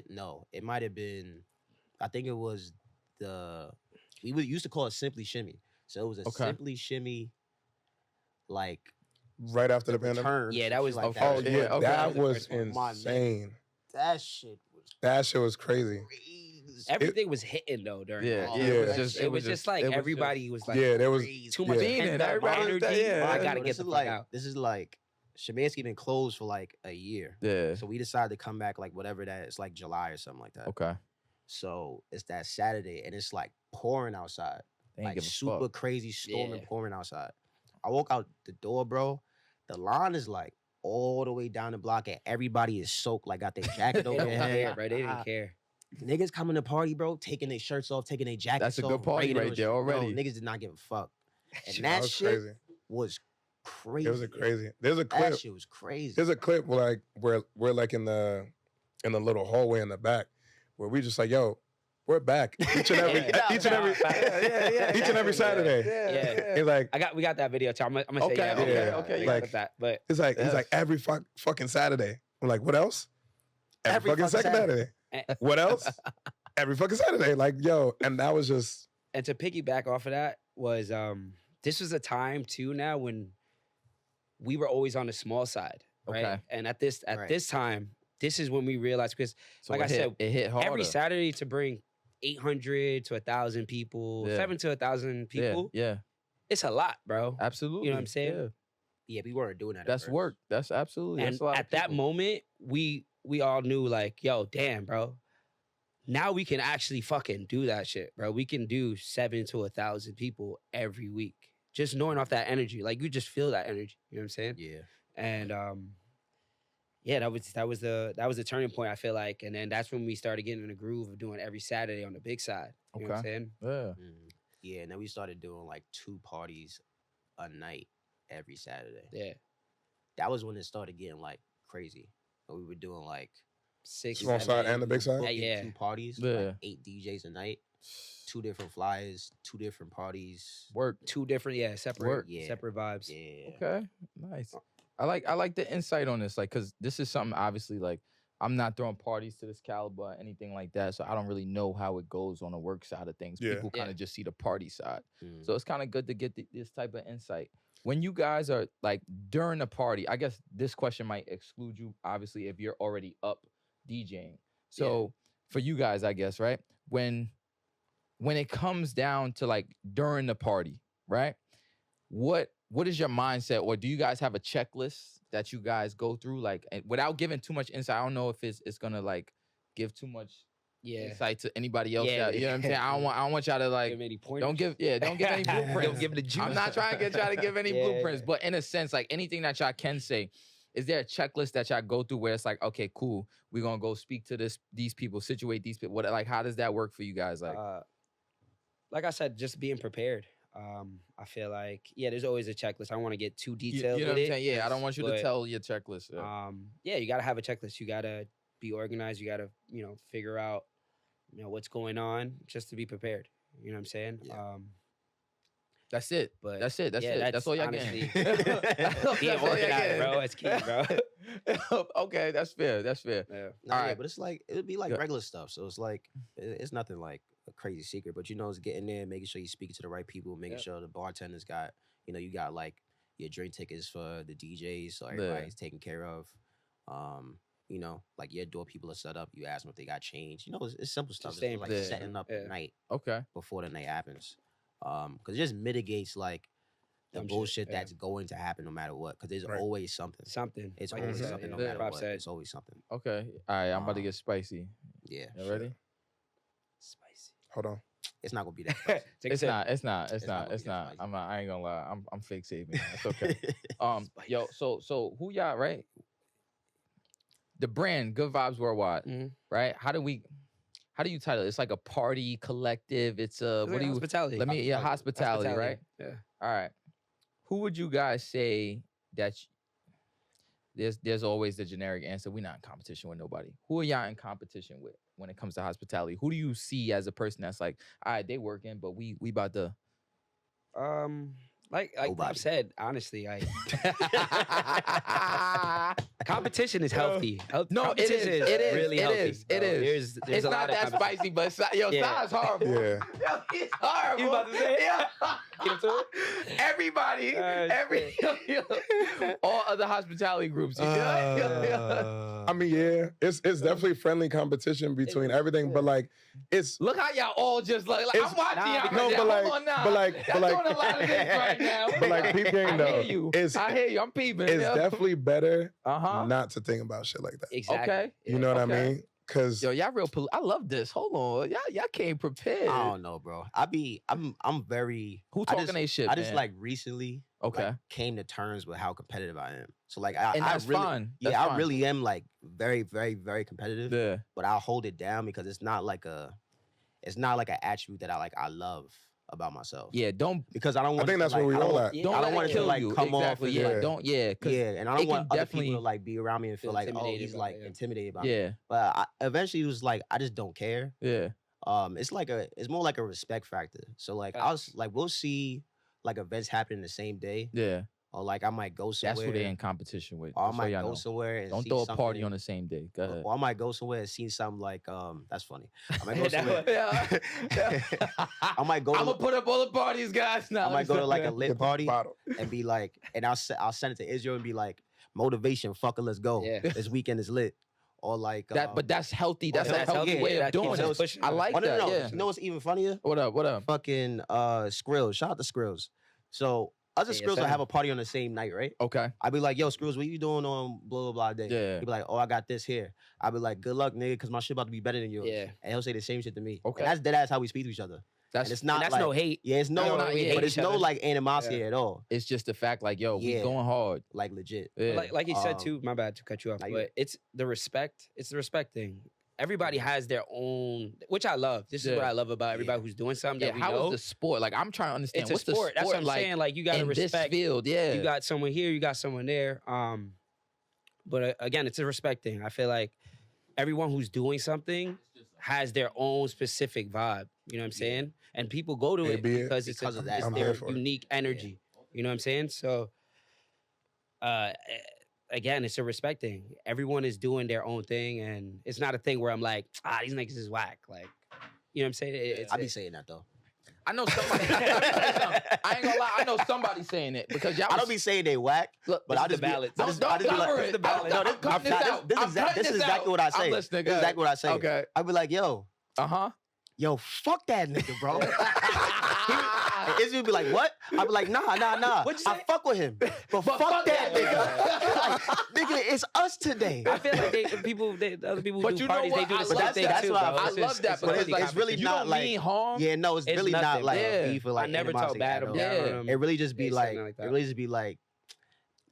have been. I think it was we used to call it Simply Shimmy. So it was a Okay. Simply Shimmy, like Right after the pandemic. return. Yeah, some that shit was like okay. that. Oh Yeah, yeah, okay. that That was was the first one. My insane. That shit was That shit was crazy. crazy. everything was hitting though during that. It was just like everybody was like, there was too much energy. I gotta get the fuck out. This is like Szymanski been closed for like a year. Yeah. So we decided to come back like whatever that. It's like July or something like that. Okay. So it's that Saturday and it's like pouring outside. Like super crazy storming pouring outside. I walk out the door, bro. The line is like all the way down the block and everybody is soaked, like got their jacket over their head. Bro, they didn't care. Niggas coming to party, bro, taking their shirts off, taking their jackets off. That's a good party right there already. Bro, niggas did not give a fuck. And that shit crazy. Was crazy. It was crazy. There's a clip. That shit was crazy. There's a clip where we're like in the little hallway in the back where we just like, yo, we're back each and every Saturday. Yeah. He's like, we got that video too. I'm gonna say okay. Like that, but he's like every fucking Saturday. I'm like, what else? Every fucking second Saturday. What else? Every fucking Saturday. Like, yo, and that was just. And to piggyback off of that was this was a time too now when we were always on the small side, right? Okay. And at this time, this is when we realized because, like I said, it hit hard. Every Saturday to bring 800 to 1,000 people, 7 to 1,000 people. Yeah. It's a lot, bro. Absolutely. You know what I'm saying? Yeah, we weren't doing that. That's work. That's absolutely. And at that moment, we all knew like, yo, damn, bro. Now we can actually fucking do that shit, bro. We can do 7 to 1,000 people every week. Just knowing off that energy. Like you just feel that energy. You know what I'm saying? Yeah. And yeah, that was the turning point, I feel like. And then that's when we started getting in the groove of doing every Saturday on the big side. You know what I'm saying? Yeah. Yeah, and then we started doing like 2 parties a night every Saturday. Yeah. That was when it started getting like crazy. We were doing like 6 small side and the big side. Yeah. 2 parties, like 8 DJs a night, 2 different flyers, 2 different parties. Work. 2 different, separate vibes. Yeah. Okay. Nice. I like the insight on this, like, cause this is something obviously like I'm not throwing parties to this caliber or anything like that, so I don't really know how it goes on the work side of things. Yeah. People kind of just see the party side, so it's kind of good to get this type of insight. When you guys are like during the party, I guess this question might exclude you, obviously, if you're already up DJing. So for you guys, I guess, right? When it comes down to like during the party, right? What is your mindset, or do you guys have a checklist that you guys go through, like, without giving too much insight? I don't know if it's gonna like give too much insight to anybody else. You know what I'm saying? I don't want y'all to like don't give any blueprints. Don't give the juice. I'm not trying to get y'all to give any blueprints, but in a sense, like anything that y'all can say, is there a checklist that y'all go through where it's like, okay, cool, we're gonna go speak to these people, situate these people? What, like, how does that work for you guys? Like I said, just being prepared. I feel like, there's always a checklist. I don't want to get too detailed. You know what I'm saying? Yeah, I don't want you to tell your checklist. You got to have a checklist. You got to be organized. You got to, figure out, what's going on just to be prepared. You know what I'm saying? Yeah. That's it. But that's it. That's all y'all getting. Being organized, bro. It's key, bro. Okay, that's fair. That's fair. Yeah. All right. But it's like, it would be like regular stuff. So it's like, it's nothing like a crazy secret, but it's getting there, making sure you speak to the right people, making sure the bartenders got, you got like your drink tickets for the DJs, so everybody's taken care of. Like your door people are set up. You ask them if they got change. It's simple stuff. It's like setting up the night before the night happens. Because it just mitigates like the bullshit that's going to happen no matter what. Because there's always something. It's always something no matter what. It's always something. Okay. All right. I'm about to get spicy. Yeah. You ready? Spicy. Hold on. It's not gonna be that spicy. It's not. I ain't gonna lie. I'm fake saving. It's okay. Yo. So who y'all, right? The brand Good Vibes Worldwide, right? How do you title it? It's like a party collective. It's hospitality. Hospitality, right? Yeah. All right. Who would you guys say that there's always the generic answer? We're not in competition with nobody. Who are y'all in competition with when it comes to hospitality? Who do you see as a person that's like, all right, they working, but we about to like I've said, honestly, competition is healthy. No, it is really healthy. It is. There's it's not that spicy, but Sai's horrible. Yeah. Yo, he's horrible. You about to say it? into it? Everybody, all other hospitality groups. I mean, yeah, it's definitely friendly competition between everything, but like, it's look how y'all all just like I'm watching y'all. no, but like, hold on now. but like, Y'all doing a lot of this right now. but like, peep game though. I hear you. I hear you. I'm peeping. It's definitely better not to think about shit like that. Exactly. Okay. You know what I mean? Cause yo, y'all real. I love this. Hold on, y'all came prepared. I don't know, bro. I'm very. Who talking they shit? I just like recently. Okay. Came to terms with how competitive I am. So like, and that's really, fine. Yeah, that's I fine. really am like very, very, very competitive. Yeah. But I'll hold it down because it's not like an attribute that I love about myself. Yeah, don't because I don't want. I think that's where we all at. Don't I don't want it to like come off. Yeah, like, don't. Yeah, and I don't want other people to like be around me and feel like, oh, he's like intimidated by me. Yeah, but eventually it was like I just don't care. Yeah. It's more like a respect factor. So like we'll see like events happening the same day. Yeah. Or like I might go somewhere. That's who they're in competition with. Or I might go somewhere and don't throw a party on the same day. Go ahead. Or I might go somewhere and see something like that's funny. I might go somewhere. I might go. I'm gonna put up all the parties, guys. Now I might go to like a lit party and be like, and I'll send it to Israel and be like, motivation, fucker, let's go. Yeah. This weekend is lit. Or like that, but that's healthy. That's a healthy way of doing it. I like that. No. Yeah. You know what's even funnier? What up? Fucking Skrills. Shout out to Skrills. So other Skrills will have a party on the same night, right? Okay. I'd be like, yo, Skrills, what you doing on blah, blah, blah day? Yeah. He'd be like, oh, I got this here. I'd be like, good luck, nigga, because my shit about to be better than yours. Yeah. And he'll say the same shit to me. Okay. And that's deadass how we speak to each other. That's not no hate. Yeah, it's no, but it's no like animosity at all. It's just the fact, like, yo, we going hard, like legit. Yeah. Like you said too. My bad to cut you off, but it's the respect. It's the respect thing. Everybody has their own, which I love. This is what I love about everybody who's doing something. Yeah, how is the sport? Like, I'm trying to understand. It's what's a sport. The sport that's what I'm saying. Like, you got to respect this field. Yeah, you got someone here, you got someone there. But again, it's a respect thing. I feel like everyone who's doing something has their own specific vibe. You know what I'm saying? And people go to it because it's of that. It's their unique energy. You know what I'm saying? So, again, it's a respect thing. Everyone is doing their own thing, and it's not a thing where I'm like, these niggas is whack. Like, you know what I'm saying? I be saying that though. I know somebody. I ain't gonna lie. I know somebody saying it because y'all. I don't be saying they whack, look, but I just balance. This is exactly what I say. This is exactly what I say. Okay. I be like, yo, yo, fuck that nigga, bro. Izzy would be like, what? I'd be like, nah. I fuck with him. But fuck that nigga. Nigga, it's us today. I feel like other people who do parties, they do the same thing too. I love that because it's really not like mean harm. Yeah, no, it's really not like beef or like I never talk bad about them. It really just be like,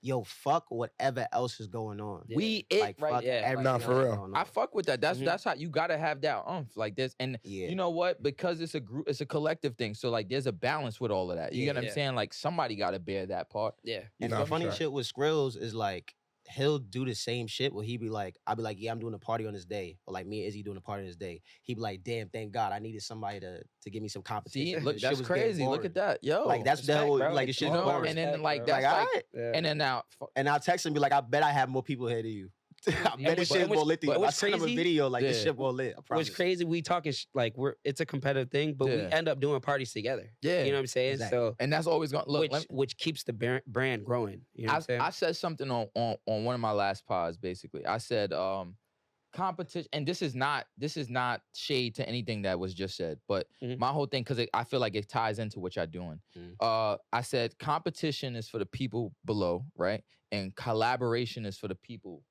yo, fuck whatever else is going on. Yeah. We like, fuck everything. Nah, for real. I fuck with that. That's how you gotta have that like this. And you know what? Because it's a group, it's a collective thing. So like, there's a balance with all of that. You get what I'm saying? Like somebody gotta bear that part. Yeah. And the funny shit with Skrills is like, he'll do the same shit where he be like, I'll be like, yeah, I'm doing a party on this day. Or like me and Izzy doing a party on this day. He'd be like, damn, thank God, I needed somebody to give me some competition. See, look, that's crazy. Look at that. Yo. Like that's the whole, like it's shit boring. And then like, that's like, and then now. And I'll text him and be like, I bet I have more people here than you. I bet this shit more lit than you. I send him a video like this shit more lit. What's crazy, we talking like it's a competitive thing, but we end up doing parties together. Yeah. You know what I'm saying? Exactly. So and that's always going to look which keeps the brand growing. You know what I'm saying? I said something on one of my last pods, basically. I said competition, and this is not shade to anything that was just said, but my whole thing, because I feel like it ties into what y'all doing. I said competition is for the people below, right? And collaboration is for the people,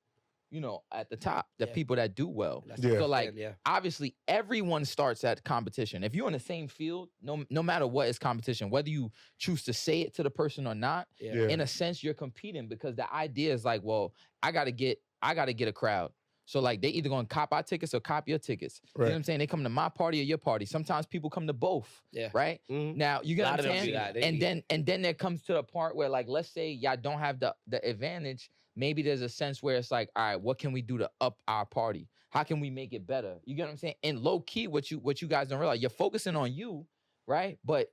you know, at the top, the people that do well. So like, obviously everyone starts at competition. If you're in the same field, no matter what is competition, whether you choose to say it to the person or not, in a sense, you're competing because the idea is like, well, I gotta get a crowd. So like they either gonna cop our tickets or cop your tickets. You know what I'm saying? They come to my party or your party. Sometimes people come to both. Yeah. Right? Now you get what I'm saying? And then there comes to the part where like, let's say y'all don't have the advantage. Maybe there's a sense where it's like, all right, what can we do to up our party? How can we make it better? You get what I'm saying? And low key, what you guys don't realize, you're focusing on you, right? But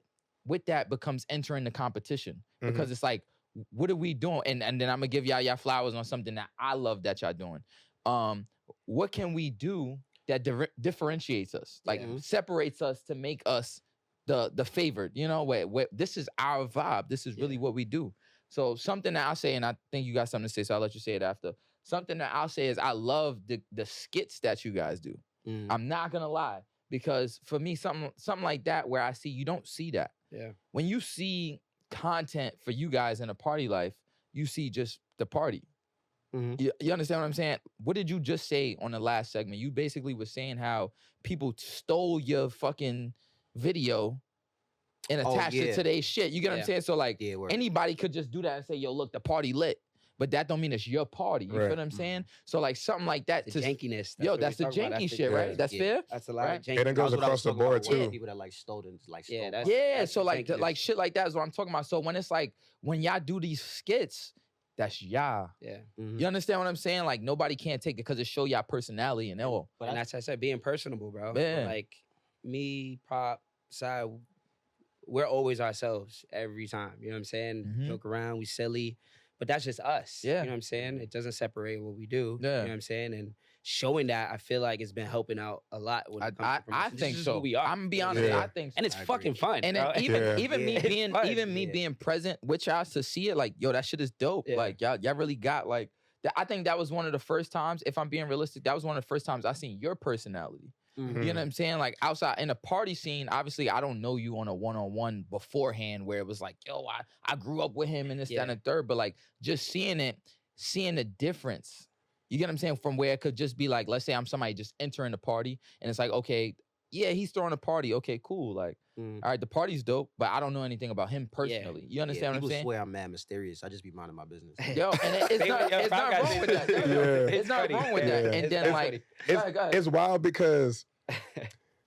with that becomes entering the competition because it's like, what are we doing? And then I'm gonna give y'all flowers on something that I love that y'all doing. What can we do that differentiates us, like separates us to make us the favored, you know, where this is our vibe. This is really what we do. So something that I'll say, and I think you got something to say, so I'll let you say it after. Something that I'll say is I love the skits that you guys do. I'm not gonna lie, because for me, something like that where I see you don't see that. Yeah. When you see content for you guys in a party life, you see just the party. You understand what I'm saying? What did you just say on the last segment? You basically were saying how people stole your fucking video and attached it to their shit. You get what I'm saying? So like anybody could just do that and say, yo, look, the party lit. But that don't mean it's your party. You feel what I'm saying? So like something like that. The jankiness. Yo, that's the janky shit, right? That's fair? That's a lot of janky. And it goes across the board too. People that like stole and like Yeah, that's so like shit like that is what I'm talking about. So when it's like, when y'all do these skits, that's y'all. Yeah. You understand what I'm saying? Like nobody can't take it because it show y'all personality and all. And that's what I said, being personable, bro. Yeah. Like me, Pop, Side, we're always ourselves every time. You know what I'm saying? Joke around, we silly. But that's just us. Yeah. You know what I'm saying? It doesn't separate what we do. Yeah. You know what I'm saying? And showing that, I feel like it's been helping out a lot. When it comes to I promotion. think This is so. who we are. I'm gonna be honest. Yeah. I think so. And it's fucking fun. And bro. then even me It's being fun. me being present with y'all to see it, like, yo, that shit is dope. Yeah. Like y'all really got like I think that was one of the first times, if I'm being realistic, that was one of the first times I seen your personality. You know what I'm saying? Like outside in the party scene, obviously I don't know you on a one-on-one beforehand where it was like, yo, I grew up with him and this, that, and the third. But like just seeing the difference. You get what I'm saying? From where it could just be like, let's say I'm somebody just entering the party and it's like, okay, yeah, he's throwing a party. Okay, cool. Like, all right, the party's dope, but I don't know anything about him personally. You understand what I'm people saying? swear I'm mad mysterious. I just be minding my business. Yo, and it's not wrong with that. It's not wrong with that. And then like, it's wild because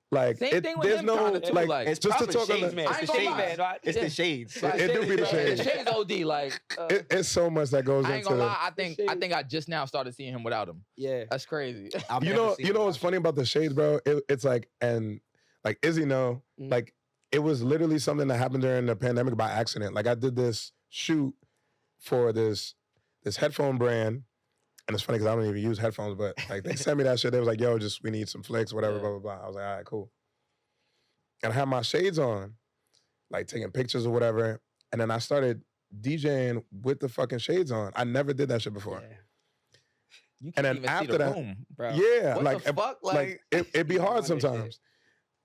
like same thing with there's him no kinda too, like like, it's just to talk on man. I It's ain't the gonna shades, lie. man. It's the shades. It do be the shades. The shades OD. Like, it's so much that goes I ain't gonna into. lie. I think I just now started seeing him without him. Yeah. That's crazy. You know what's funny about the shades, bro? It's like, and like Izzy know, like it was literally something that happened during the pandemic by accident. Like I did this shoot for this headphone brand. And it's funny because I don't even use headphones, but like they sent me that shit. They was like, yo, we need some flicks, whatever, blah, blah, blah. I was like, all right, cool. And I had my shades on, like taking pictures or whatever. And then I started DJing with the fucking shades on. I never did that shit before. Yeah. You And can't then even after see the that, room. Bro. Yeah, What like, the fuck? like it'd be hard sometimes.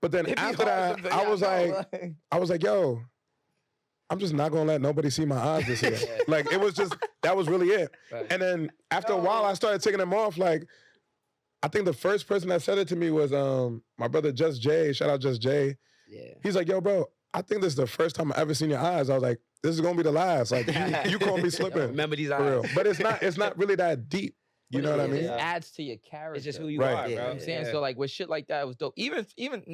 But then after that, I was like, yo, I'm just not gonna let nobody see my eyes this year. Like it was just, that was really it. Right. And then after a while, I started taking them off. Like, I think the first person that said it to me was my brother Just Jay. Shout out Just Jay. Yeah. He's like, yo, bro, I think this is the first time I ever seen your eyes. I was like, this is gonna be the last. Like you caught me slipping. Remember these eyes. For real. But it's not really that deep. You know what I mean? It adds to your character. It's just who you Right. are, You know bro. what I'm saying? So like with shit like that, it was dope. Even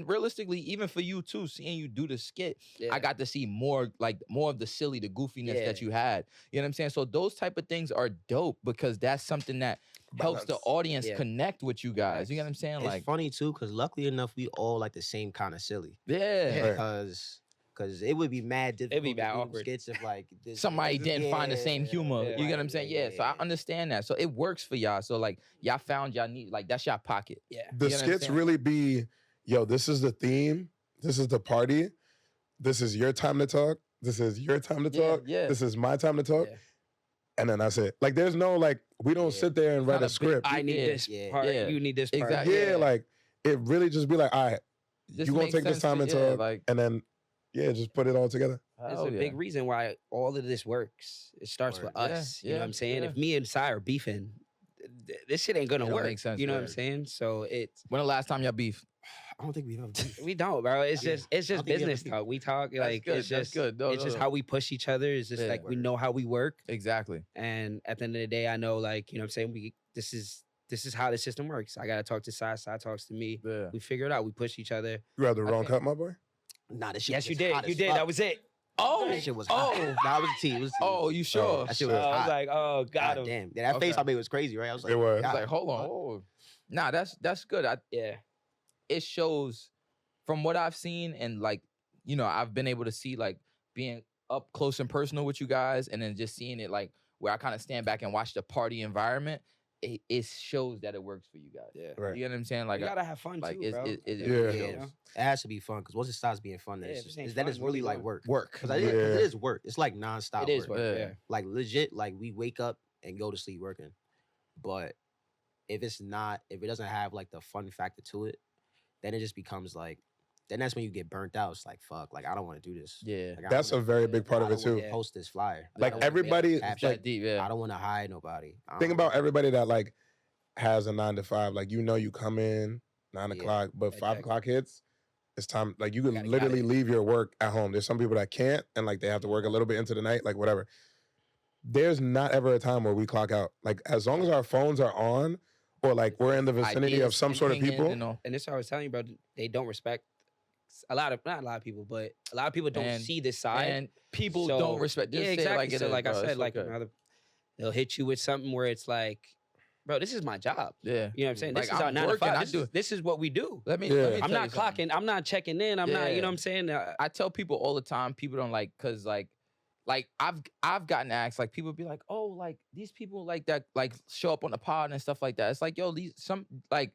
realistically, even for you too, seeing you do the skit, I got to see more of the silly, the goofiness that you had. You know what I'm saying? So those type of things are dope because that's something that helps the audience connect with you guys. You know what I'm saying? It's Like funny too, because luckily enough, we all like the same kind of silly. yeah. Because it would be mad difficult. It'd be to bad do them awkward. skits if like Somebody didn't find the same humor. You get what I'm saying? Yeah. So I understand that. So it works for y'all. So like y'all found y'all need, like that's y'all pocket. Yeah. The You know what I'm skits saying? really be, yo, this is the theme. This is the party. This is your time to talk. This is your time to talk. Yeah. This is my time to talk. Yeah. And then that's it. Like there's no like, we don't sit there and write not a a big- script. I need this part. Yeah. You need this part. Exactly. Yeah, like it really just be like, all right, This you gonna makes take this sense time to- and yeah, talk, like and then just put it all together. It's a big reason why all of this works. It starts with Word. us. Yeah, You know what I'm saying? yeah. If me and Sai are beefing, this shit ain't gonna It don't work. make sense, You know what I'm word. saying? So it's When the last time y'all beef? I don't think we have beef. we don't, bro. It's Yeah. just I don't think we business ever beef. talk. We talk like good, it's that's just good. No, it's no, just no. how we push each other. It's just Yeah. like we know how we work. Exactly. And at the end of the day, I know, like, you know what I'm saying? This is how the system works. I gotta talk to Sai, Sai talks to me. Yeah. We figure it out. We push each other. You have the wrong think- cut, my boy. Nah, this shit Yes, you was did. hot You as did. fuck. That was it. That shit was hot. Nah, it was the tea. It was the tea. Oh, you sure? That shit was I was hot. like, oh, got God him. damn. Yeah, that Okay. face I made was crazy, right? I was like, It was. God. Like, hold on. Oh. Nah, that's good. Yeah. It shows from what I've seen and like, you know, I've been able to see like being up close and personal with you guys and then just seeing it like where I kind of stand back and watch the party environment. it shows that it works for you guys. Yeah. Right. You know what I'm saying? Like You gotta have fun like too, bro. it Yeah, really you shows. know? it has to be fun because once it stops being fun, then Yeah, it's, if it ain't then fun, it's what really we like doing? work. Work. Because it is work. It's like nonstop. It is work. work. Yeah. Yeah. Like legit, like we wake up and go to sleep working. But if it's not, if it doesn't have like the fun factor to it, then it just becomes like, then that's when you get burnt out. It's like fuck, like I don't want to do this. Yeah. Like, I That's a don't very big part I of it don't wanna too. Post this flyer. I Like don't wanna everybody, caption It's that it. deep, yeah. I don't want to hide nobody. Think about everybody that like has a 9 to 5. Like you come in 9 Yeah. o'clock, but 5 Exactly. o'clock hits. It's time. Like you Gotta can get literally outta leave your work at home. There's some people that can't, and like they have to work a little bit into the night, like whatever. There's not ever a time where we clock out. Like as long as our phones are on, or like we're in the vicinity Ideas of some can sort of ping in, people. you know. And this is what I was telling you, bro. They don't respect not a lot of people, but a lot of people don't And- see this side. And people So- don't respect. Just yeah, say it exactly. like it so is, like I bro. said, It's like okay. another, they'll hit you with something where it's like, bro, this is my job. Yeah. You know what I'm saying? This Like, is our I'm 9 to working, 5. I This, do- this is what we do. Let me. Yeah. Let me I'm tell not you something. clocking. I'm not checking in. I'm not. You Yeah. know what I'm saying? I tell people all the time. People don't like because like I've gotten asked, like people be like, oh, like these people like that like show up on the pod and stuff like that. It's like, yo, these some like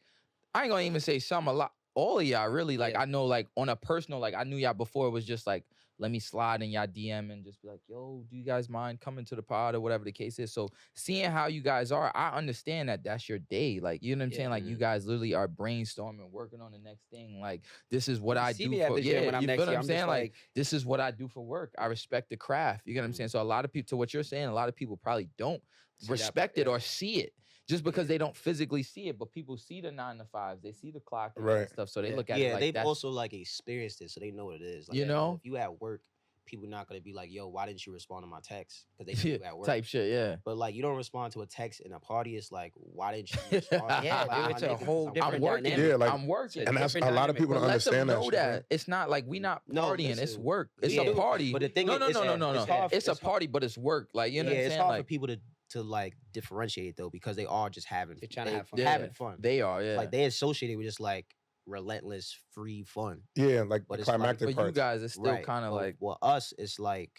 I ain't gonna even say some, a lot, all of y'all really, like Yeah. I know, like on a personal, like I knew y'all before. It was just like, let me slide in y'all DM and just be like, yo, do you guys mind coming to the pod or whatever the case is? So seeing how you guys are, I understand that that's your day. Like, you know what I'm saying? Like you guys literally are brainstorming, working on the next thing. Like this is what You I see do me at for the gym when I'm you next feel to what you, I'm I'm saying? just Like like, this is what I do for work. I respect the craft. You get what I'm saying? So a lot of people, to what you're saying, a lot of people probably don't See that respect part, it yeah. or see it just because they don't physically see it. But people see the 9 to 5s, they see the clock and all that Right. stuff. So they Yeah. look at it Yeah, like they've that's also like experienced it, so they know what it is. Like, You know? if you at work, people not gonna be like, "Yo, why didn't you respond to my text?" Because they know you at work. type shit. Yeah. But like, you don't respond to a text in a party. It's like, why didn't you respond? Yeah, Like, dude, my it's a nigga, whole I'm different I'm working. dynamic. Yeah, like- I'm working. And that's a different lot of dynamic. people But don't let them understand that. know shit, that right? it's not like we not No, partying. It's listen, work. It's yeah, a party. but the thing no, is, no, it's no, no, hard- no, no. it's hard- It's a it's hard- party, but it's work. Like you know yeah, what I'm it's saying? hard Like for people to like differentiate though, because they are just having, They're trying to have fun. having fun. they are. Yeah. Like they associate it with just like relentless free fun. Yeah, like But the it's like- climactic but you parts. guys, it's still Right. kind of But like well, us, it's like,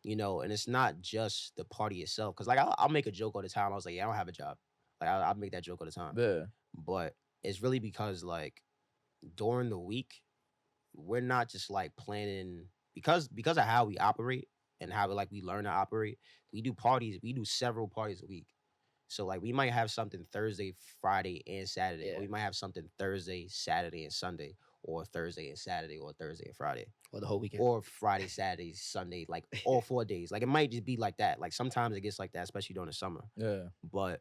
you know, and it's not just the party itself. Cause like I'll make a joke all the time. I was like, yeah, I don't have a job. Like I'll make that joke all the time. yeah. But it's really because like during the week, we're not just like planning because of how we operate and how we learn to operate. We do parties. We do several parties a week. So like we might have something Thursday, Friday, and Saturday. Yeah. Or we might have something Thursday, Saturday, and Sunday, or Thursday and Saturday, or Thursday and Friday, Or the whole weekend. or Friday, Saturday, Sunday, like all 4 days. Like it might just be like that. Like sometimes it gets like that, especially during the summer. Yeah. But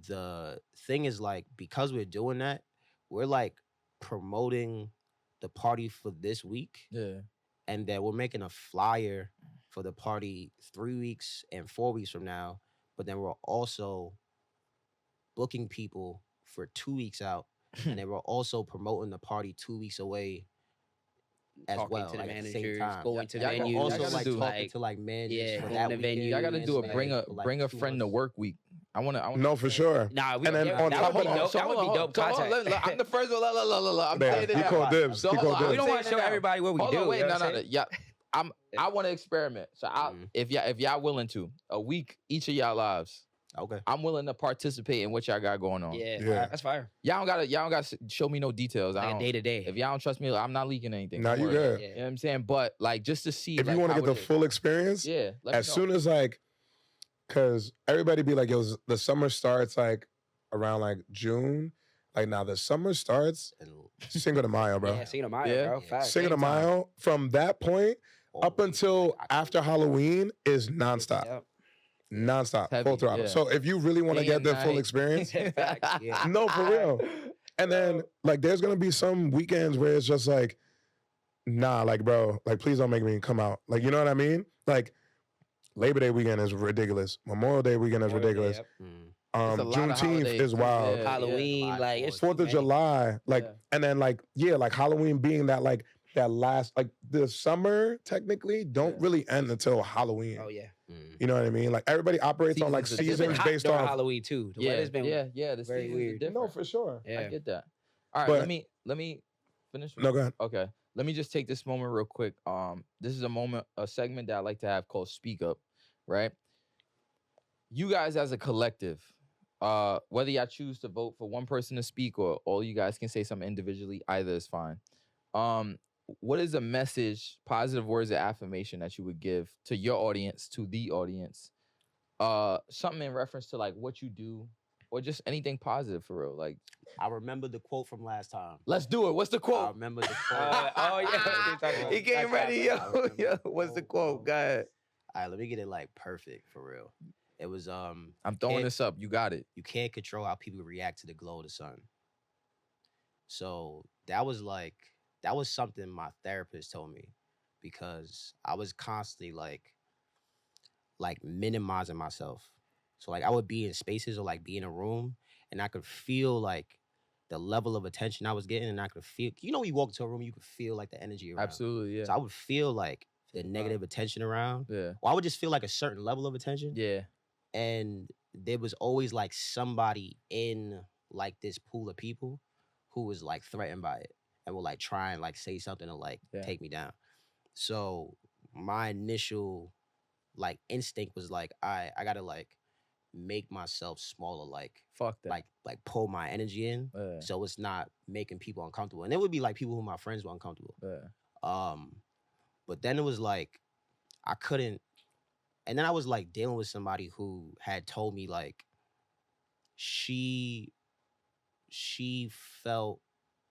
the thing is like because we're doing that, we're like promoting the party for this week, Yeah. and then we're making a flyer for the party 3 weeks and 4 weeks from now. But then we're also booking people for 2 weeks out, and then we're also promoting the party 2 weeks away as Talking well, to the like, at the same managers, time. going to y'all venues. gotta We're also gotta like do, talking to like managers yeah, for going that to weekend, venues. Y'all got to and do a like, bring a for, like, bring a 2 friend to months. work week. I want to. No, for sure. Nah, we And then on that top would of be that- dope. That would be dope content. I'm the first one. I'm Yeah, saying it he now. called dibs. So He hold called on, dibs. We don't want saying to it show now. everybody what we Hold do. on, wait, you know no, what no, I'm no. saying? Yeah, I want to experiment. So if y'all willing to, a week each of y'all lives, Okay. I'm willing to participate in what y'all got going on. Yeah, Yeah. that's fire. Y'all don't gotta show me no details. I Like a don't, day to day. if y'all don't trust me, I'm not leaking anything. Nah, Don't you worry. good. Yeah. You know what I'm saying? But like just to see If like, you want to how get the it is. full experience, yeah, let as me know. soon as like, cause everybody be like, yo, the summer starts like around like June. Like now the summer starts And Cinco de Mayo, bro. Yeah, Cinco de Mayo, Yeah. bro. Yeah. Facts. Cinco de Game time. Mayo, from that point all up the way, until like, after Halloween is nonstop. Yep. Nonstop. Heavy, Full throttle. yeah. So if you really want to Day get and the full night. experience, Facts. Yeah. no, for real. And then like there's gonna be some weekends where it's just like, nah, like bro, like please don't make me come out. Like you know what I mean? Like Labor Day weekend is ridiculous. Memorial Day weekend is ridiculous. Yep. It's a lot of Juneteenth holidays, is too. wild. Yeah. Halloween, July like it's 4th. 4th of July, like, Yeah. and then like, yeah, like Halloween being that like that last, like the summer technically don't Yeah. really end until Halloween. Oh yeah. You know what I mean? Like everybody operates on like Seasons are It's been seasons hot based during off. Halloween too. The Yeah, weather's been yeah. The very seasons are weird. different. No, for sure. I yeah. get that. All right, But- let me finish. No, go ahead. Okay, let me just take this moment real quick. This is a segment that I like to have called Speak Up, right? You guys as a collective, Whether y'all choose to vote for one person to speak or all you guys can say something individually, either is fine. What is a message, positive words of affirmation that you would give to your audience, to the audience? Something in reference to like what you do, or just anything positive for real. Like, I remember the quote from last time. let's do it. What's the I quote? remember the quote. Oh yeah, He came ready, yo. Yo, what's the quote? Go ahead. All right, let me get it like perfect for real. It was I'm throwing this up. You got it. You can't control how people react to the glow of the sun. So that was something my therapist told me, because I was constantly like minimizing myself. So like I would be in spaces or like be in a room and I could feel like the level of attention I was getting, and I could feel, when you walk into a room, you could feel like the energy around. Absolutely, yeah. So I would feel like the negative attention around. Yeah. Or I would just feel like a certain level of attention. Yeah. And there was always like somebody in like this pool of people who was like threatened by it and would like try and like say something to like take me down. So my initial like instinct was like, I gotta like make myself smaller, like fuck that, like pull my energy in, so it's not making people uncomfortable. And it would be like people who my friends were uncomfortable. But then it was like I couldn't. And then I was like dealing with somebody who had told me like she felt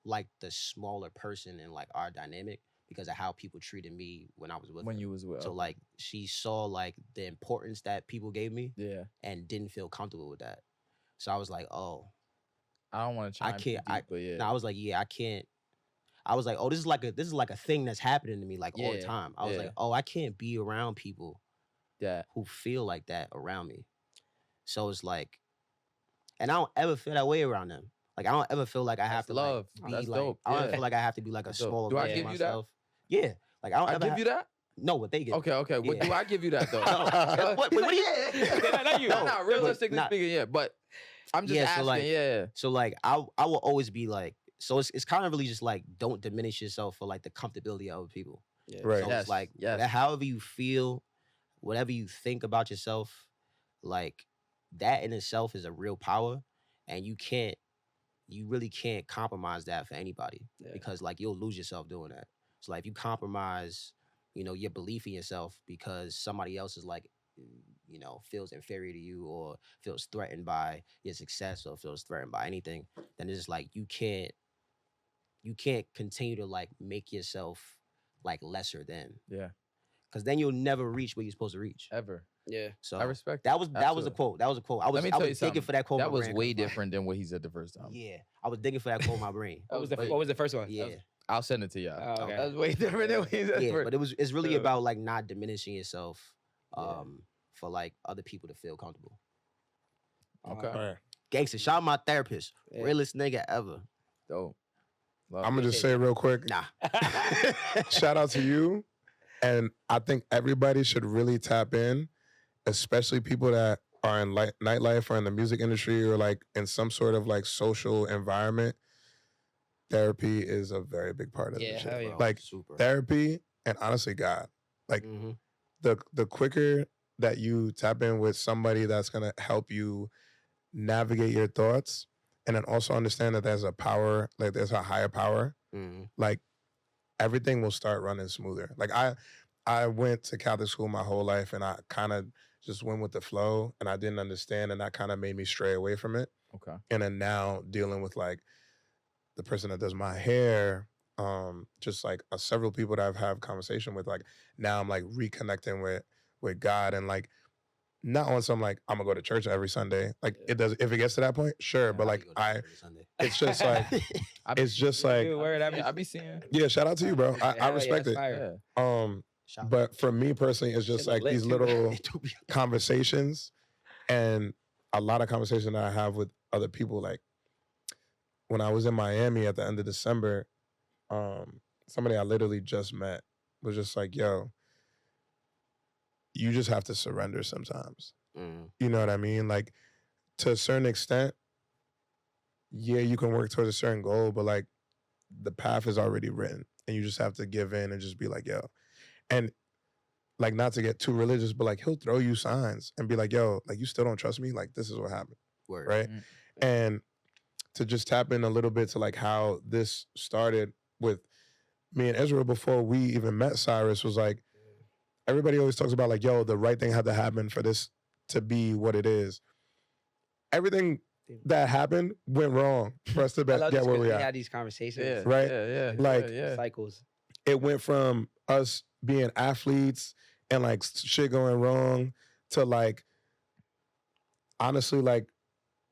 like the smaller person in like our dynamic because of how people treated me when I was with her. You was with. So like she saw like the importance that people gave me, and didn't feel comfortable with that. So I was like, oh, I don't want to. I was like, yeah, I can't. I was like, oh, this is like a thing that's happening to me like all the time. I was like, oh, I can't be around people who feel like that around me. So it's like, and I don't ever feel that way around them. Like I don't ever feel like I have to love. Like, be That's like, dope. I don't feel like I have to be like That's a smaller Do I version give of you myself. that? Yeah. Like I don't I ever give you that? No, what they get. Okay. What do I give you that though? What do you? Not you. No, realistically speaking, yeah. But I'm just asking. So like, yeah. So like, I will always be like. So it's kind of really just like, don't diminish yourself for like the comfortability of other people. Yeah. Right. So it's like, however you feel, whatever you think about yourself, like that in itself is a real power, and you really can't compromise that for anybody, because like you'll lose yourself doing that. So like if you compromise, your belief in yourself because somebody else is like, feels inferior to you or feels threatened by your success or feels threatened by anything, then it's just like you can't continue to like make yourself like lesser than. Yeah. Because then you'll never reach where you're supposed to reach. Ever. Yeah. So I respect that was a quote. That was a quote. I was digging for that quote. That was way different than what he said the first time. Yeah. I was digging for that quote in my brain. What was the first one? Yeah. I'll send it to y'all. Oh, okay. That was way different than what he said. Yeah, but it's really about like not diminishing yourself for like other people to feel comfortable. Okay. Right. Gangster, shout out my therapist. Realest nigga ever. Dope. I'm gonna just say real quick. Nah. Shout out to you. And I think everybody should really tap in, especially people that are in nightlife or in the music industry or like in some sort of like social environment. Therapy is a very big part of this shit. Yeah. Like Super. therapy and honestly God. Like the quicker that you tap in with somebody that's gonna help you navigate your thoughts, and then also understand that there's a power, like there's a higher power, like everything will start running smoother. Like I went to Catholic school my whole life and I kind of just went with the flow and I didn't understand, and that kind of made me stray away from it. Okay. And then now dealing with like the person that does my hair, just like several people that I've had conversation with, like now I'm like reconnecting with God, and like not on some like I'm gonna go to church every Sunday. Like it does, if it gets to that point, sure. But like it's just like it's just like I be seeing. Yeah, shout out to you, bro. I respect it. But for me personally, it's just like these little conversations, and a lot of conversations that I have with other people. Like when I was in Miami at the end of December, somebody I literally just met was just like, yo, you just have to surrender sometimes. You know what I mean? Like to a certain extent, yeah, you can work towards a certain goal, but like the path is already written and you just have to give in and just be like, yo. And like not to get too religious, but like he'll throw you signs and be like, yo, like you still don't trust me? Like this is what happened. Word. right? And to just tap in a little bit to like how this started with me and Israel before we even met Cyrus was like, everybody always talks about like, yo, the right thing had to happen for this to be what it is. Everything that happened went wrong for us to get where we are. We had these conversations. Right? Like cycles. It went from us being athletes and like shit going wrong to like, honestly, like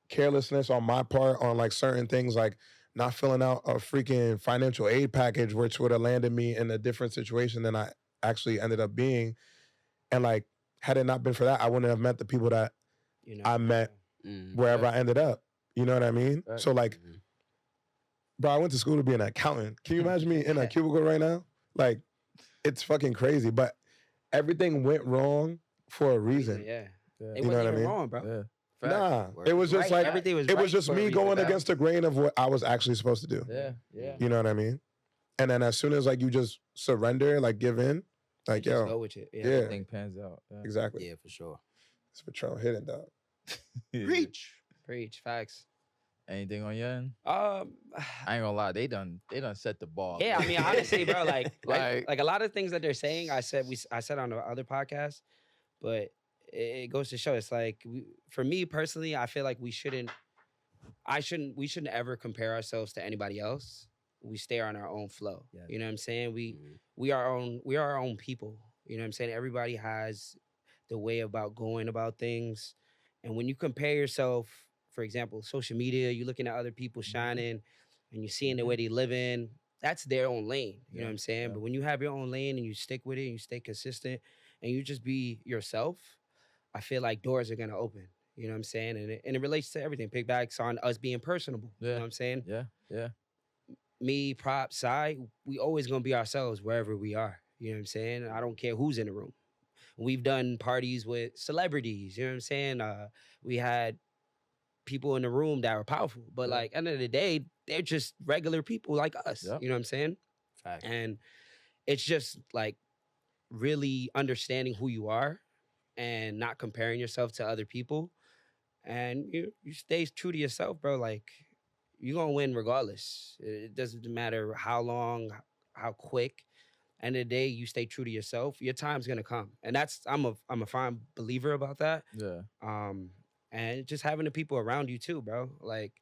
carelessness on my part on like certain things, like not filling out a freaking financial aid package, which would have landed me in a different situation than I actually ended up being. And like, had it not been for that, I wouldn't have met the people that I met wherever I ended up. You know what I mean? So like, bro, I went to school to be an accountant. Can you imagine me in a cubicle right now? Like, it's fucking crazy. But everything went wrong for a reason. Yeah. You know what I mean? Wrong, bro. Nah, it was just like everything was. It was just me going against the grain of what I was actually supposed to do. Yeah. You know what I mean? And then as soon as like you just surrender, like give in, like Just yo, go with it. Yeah. Everything pans out. Yeah. exactly. Yeah, for sure. It's Patron hidden, dog. Preach. Facts. Anything on your end? I I ain't gonna lie, they done set the ball. Yeah, I mean, honestly, bro, like Like- a lot of things that they're saying, I said on the other podcast, but it goes to show, it's like, for me personally, I feel like we shouldn't ever compare ourselves to anybody else. We stay on our own flow. Yeah. You know what I'm saying? We are our own people. You know what I'm saying? Everybody has the way about going about things. And when you compare yourself, for example, social media, you're looking at other people shining and you're seeing the way they live in, that's their own lane. You know what I'm saying? Yeah. But when you have your own lane and you stick with it and you stay consistent and you just be yourself, I feel like doors are gonna open. You know what I'm saying? And it relates to everything. Pigbacks on us being personable. You know what I'm saying? Yeah. Me, Prop, Sai, we always gonna be ourselves wherever we are. You know what I'm saying? I don't care who's in the room. We've done parties with celebrities. You know what I'm saying? We had people in the room that were powerful, but like end of the day, they're just regular people like us. Yep. You know what I'm saying? Fact. And it's just like really understanding who you are and not comparing yourself to other people. And you stay true to yourself, bro. Like, you're gonna win regardless. It doesn't matter how long, how quick. End of the day, you stay true to yourself. Your time's gonna come, and I'm a firm believer about that. Yeah. And just having the people around you too, bro. Like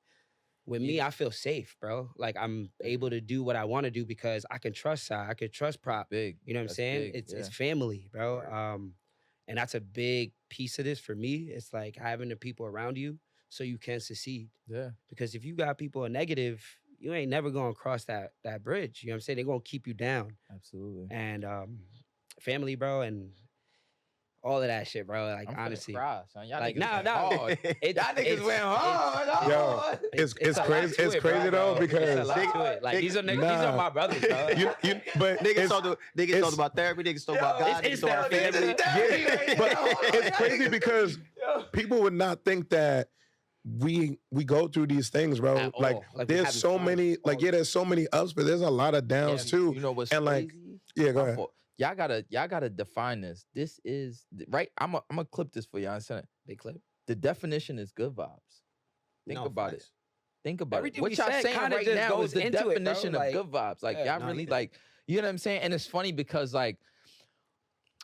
with me, I feel safe, bro. Like I'm able to do what I want to do because I can trust Sai, I can trust Prop. Big. You know what I'm That's saying? big, It's family, bro. And that's a big piece of this for me. It's like having the people around you so you can succeed. Yeah. Because if you got people negative, you ain't never gonna cross that bridge. You know what I'm saying? They're gonna keep you down. Absolutely. And family, bro, and all of that shit, bro. Like I'm honestly. cry, son. Y'all Like, niggas nah. went hard. Y'all niggas went hard. Yo, it's a lot crazy. to It's it, bro. crazy though It's a because lot to it. Like these are my brothers, bro. but Niggas talk about therapy. Niggas talk about God. Niggas talk about family. Yeah, but it's crazy because people would not think that we go through these things, bro. At all. Like Like, we there's having so fun. many, like there's so many ups, but there's a lot of downs too. You know what's And like, crazy? yeah, go My ahead. fault. Y'all gotta define this. This is right. I'm gonna clip this for y'all. Big clip. The definition is good vibes. Think about it. Think about Everything it. What we y'all said saying kinda right just now goes is the into it, bro. definition Like, of good vibes. Like yeah, y'all no, really you did. like, you know what I'm saying? And it's funny because like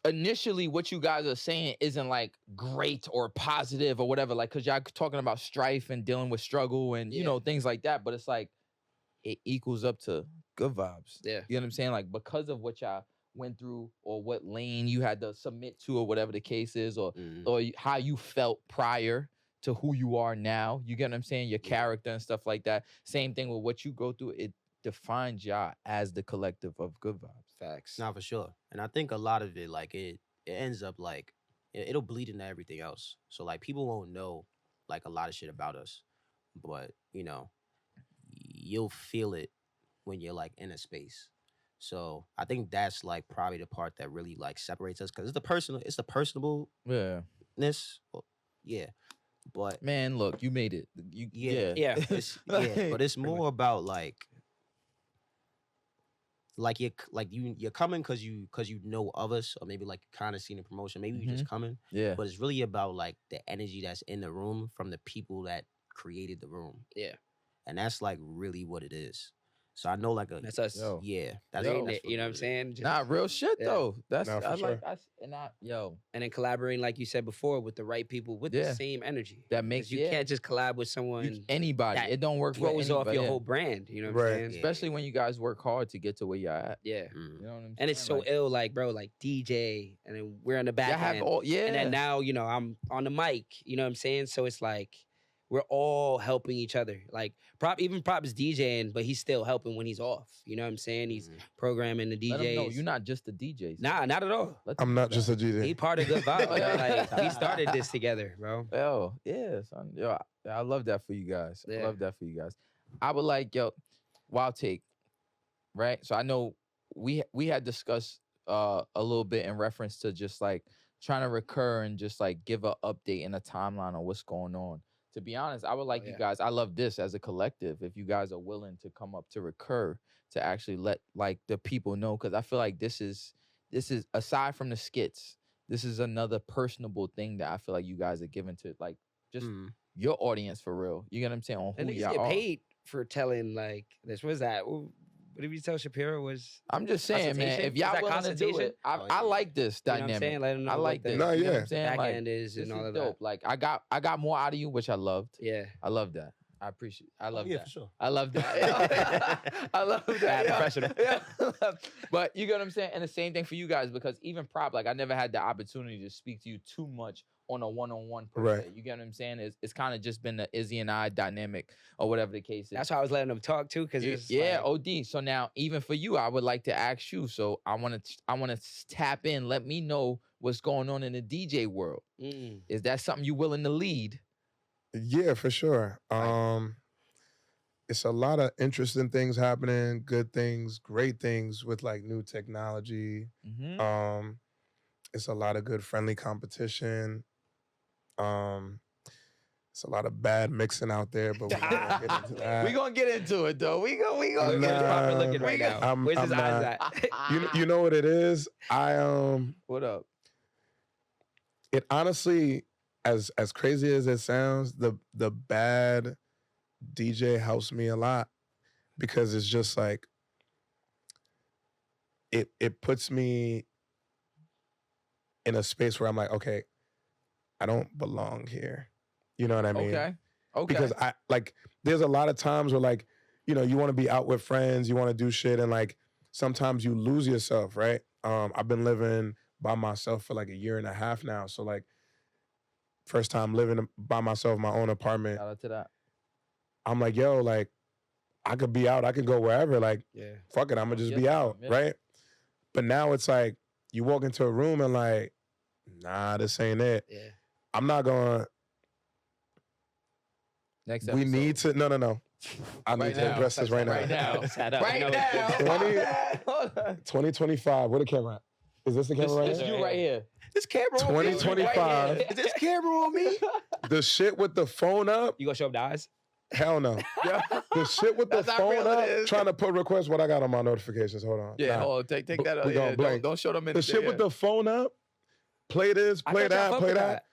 initially what you guys are saying isn't like great or positive or whatever, like because y'all talking about strife and dealing with struggle and you know things like that, but it's like it equals up to good vibes. Yeah. You know what I'm saying? Like because of what y'all went through or what lane you had to submit to or whatever the case is, or how you felt prior to who you are now. You get what I'm saying? Your character and stuff like that. Same thing with what you go through. It defines y'all as the collective of good vibes. Facts. Nah, for sure. And I think a lot of it, like it ends up like it'll bleed into everything else. So like people won't know like a lot of shit about us, but you know, you'll feel it when you're like in a space. So I think that's like probably the part that really like separates us because it's the personableness. Yeah. Well, yeah. But Man, look, you made it. Yeah. but it's more about like like you're coming because you know of us, or maybe like you kind of seen the promotion. Maybe you're just coming. Yeah. But it's really about like the energy that's in the room from the people that created the room. Yeah. And that's like really what it is. So I know like That's us. Yo. yeah, that's, Creating that's it, you know what I'm saying? Just- Nah, real shit Yeah. though. That's Nah, for I sure. like yo. And then collaborating, like you said before, with the right people with Yeah. the same energy. That makes 'Cause you can't just collab with someone anybody. that It don't work for throws off anybody, your yeah. whole brand. You know what I'm Right. saying? Yeah. Especially when you guys work hard to get to where y'all at. Yeah. You know what I'm saying? And it's so Like, ill, like, bro, like DJ, and then we're on the back y'all have end. all And then now, you know, I'm on the mic, you know what I'm saying? So it's like we're all helping each other. Like Prop is DJing, but he's still helping when he's off. You know what I'm saying? He's programming the let 'em know DJs. you're not just the DJs. Nah, not at all. Let I'm them not know just that. a DJ. He part of Good Vibes. Oh, yeah. Like, we started this together, bro. Yo, yeah, son. Yo, I love that for you guys. I Yeah. love that for you guys. I would like, yo, wild take, right? So I know we had discussed a little bit in reference to just like trying to recur and just like give a update and a timeline on what's going on. To be honest, I would like you guys, I love this as a collective, if you guys are willing to come up to recur to actually let like the people know, because I feel like this is aside from the skits, this is another personable thing that I feel like you guys are giving to like just your audience for real. You get what I'm saying? On who And niggas y'all get are. paid for telling like this. What was that? What did we tell Shapiro was? I'm just saying, man, Consultation? if Is y'all that willing to do consultation? it, I like this You know what I'm dynamic. saying? Let 'em know I what like the this. No, You know what yeah. I'm saying? back Like, end is this and all is of dope. that. Like I got more out of you, which I loved. Yeah. I love that. I appreciate. I love yeah, that. for sure. I love that. I love that. Bad Yeah. professional. Yeah. But you get what I'm saying? And the same thing for you guys, because even Prop, like I never had the opportunity to speak to you too much on a one-on-one per Right. se. You get what I'm saying? It's kind of just been the Izzy and I dynamic or whatever the case is. That's why I was letting them talk too, because it's Yeah, like, OD. So now, even for you, I would like to ask you. So I want to tap in. Let me know what's going on in the DJ world. Is that something you willing to lead? Yeah, for sure. It's a lot of interesting things happening, good things, great things with like new technology. Mm-hmm. It's a lot of good friendly competition. It's a lot of bad mixing out there, but we're gonna get into that. We gonna get into it though. We gonna get proper Nah, looking right now. Where's his eyes at? You know what it is? What up? It honestly, as crazy as it sounds, the bad DJ helps me a lot, because it's just like it puts me in a space where I'm like, okay, I don't belong here. You know what I mean? Okay. Because I like, there's a lot of times where like, you know, you want to be out with friends, you want to do shit, and like sometimes you lose yourself, right? I've been living by myself for like a year and a half now. So like, first time living by myself in my own apartment. Shout out to that. I'm like, yo, like, I could be out, I could go wherever. Like, Yeah. fuck it, I'm gonna just Yes, be out, yeah. right? But now it's like, you walk into a room and like, nah, this ain't it. Yeah. I'm not gonna. Next We episode. need to. No. I need Right to now. address this right now. Right now. Shut up. Right No, now. 2025. Where the camera at? Is this the camera right It's here? you right here. This camera on me. 2025. Is this camera on me? The shit with the phone up? You gonna show up the eyes? Hell no. The shit with the That's how phone real it up, is. trying to put requests. What I got on my notifications? Hold on. Yeah, Nah. hold on. Take that up. We gonna Yeah, blank. don't show them in The shit with the phone up. Play this, I play thought y'all that, fuck play with that.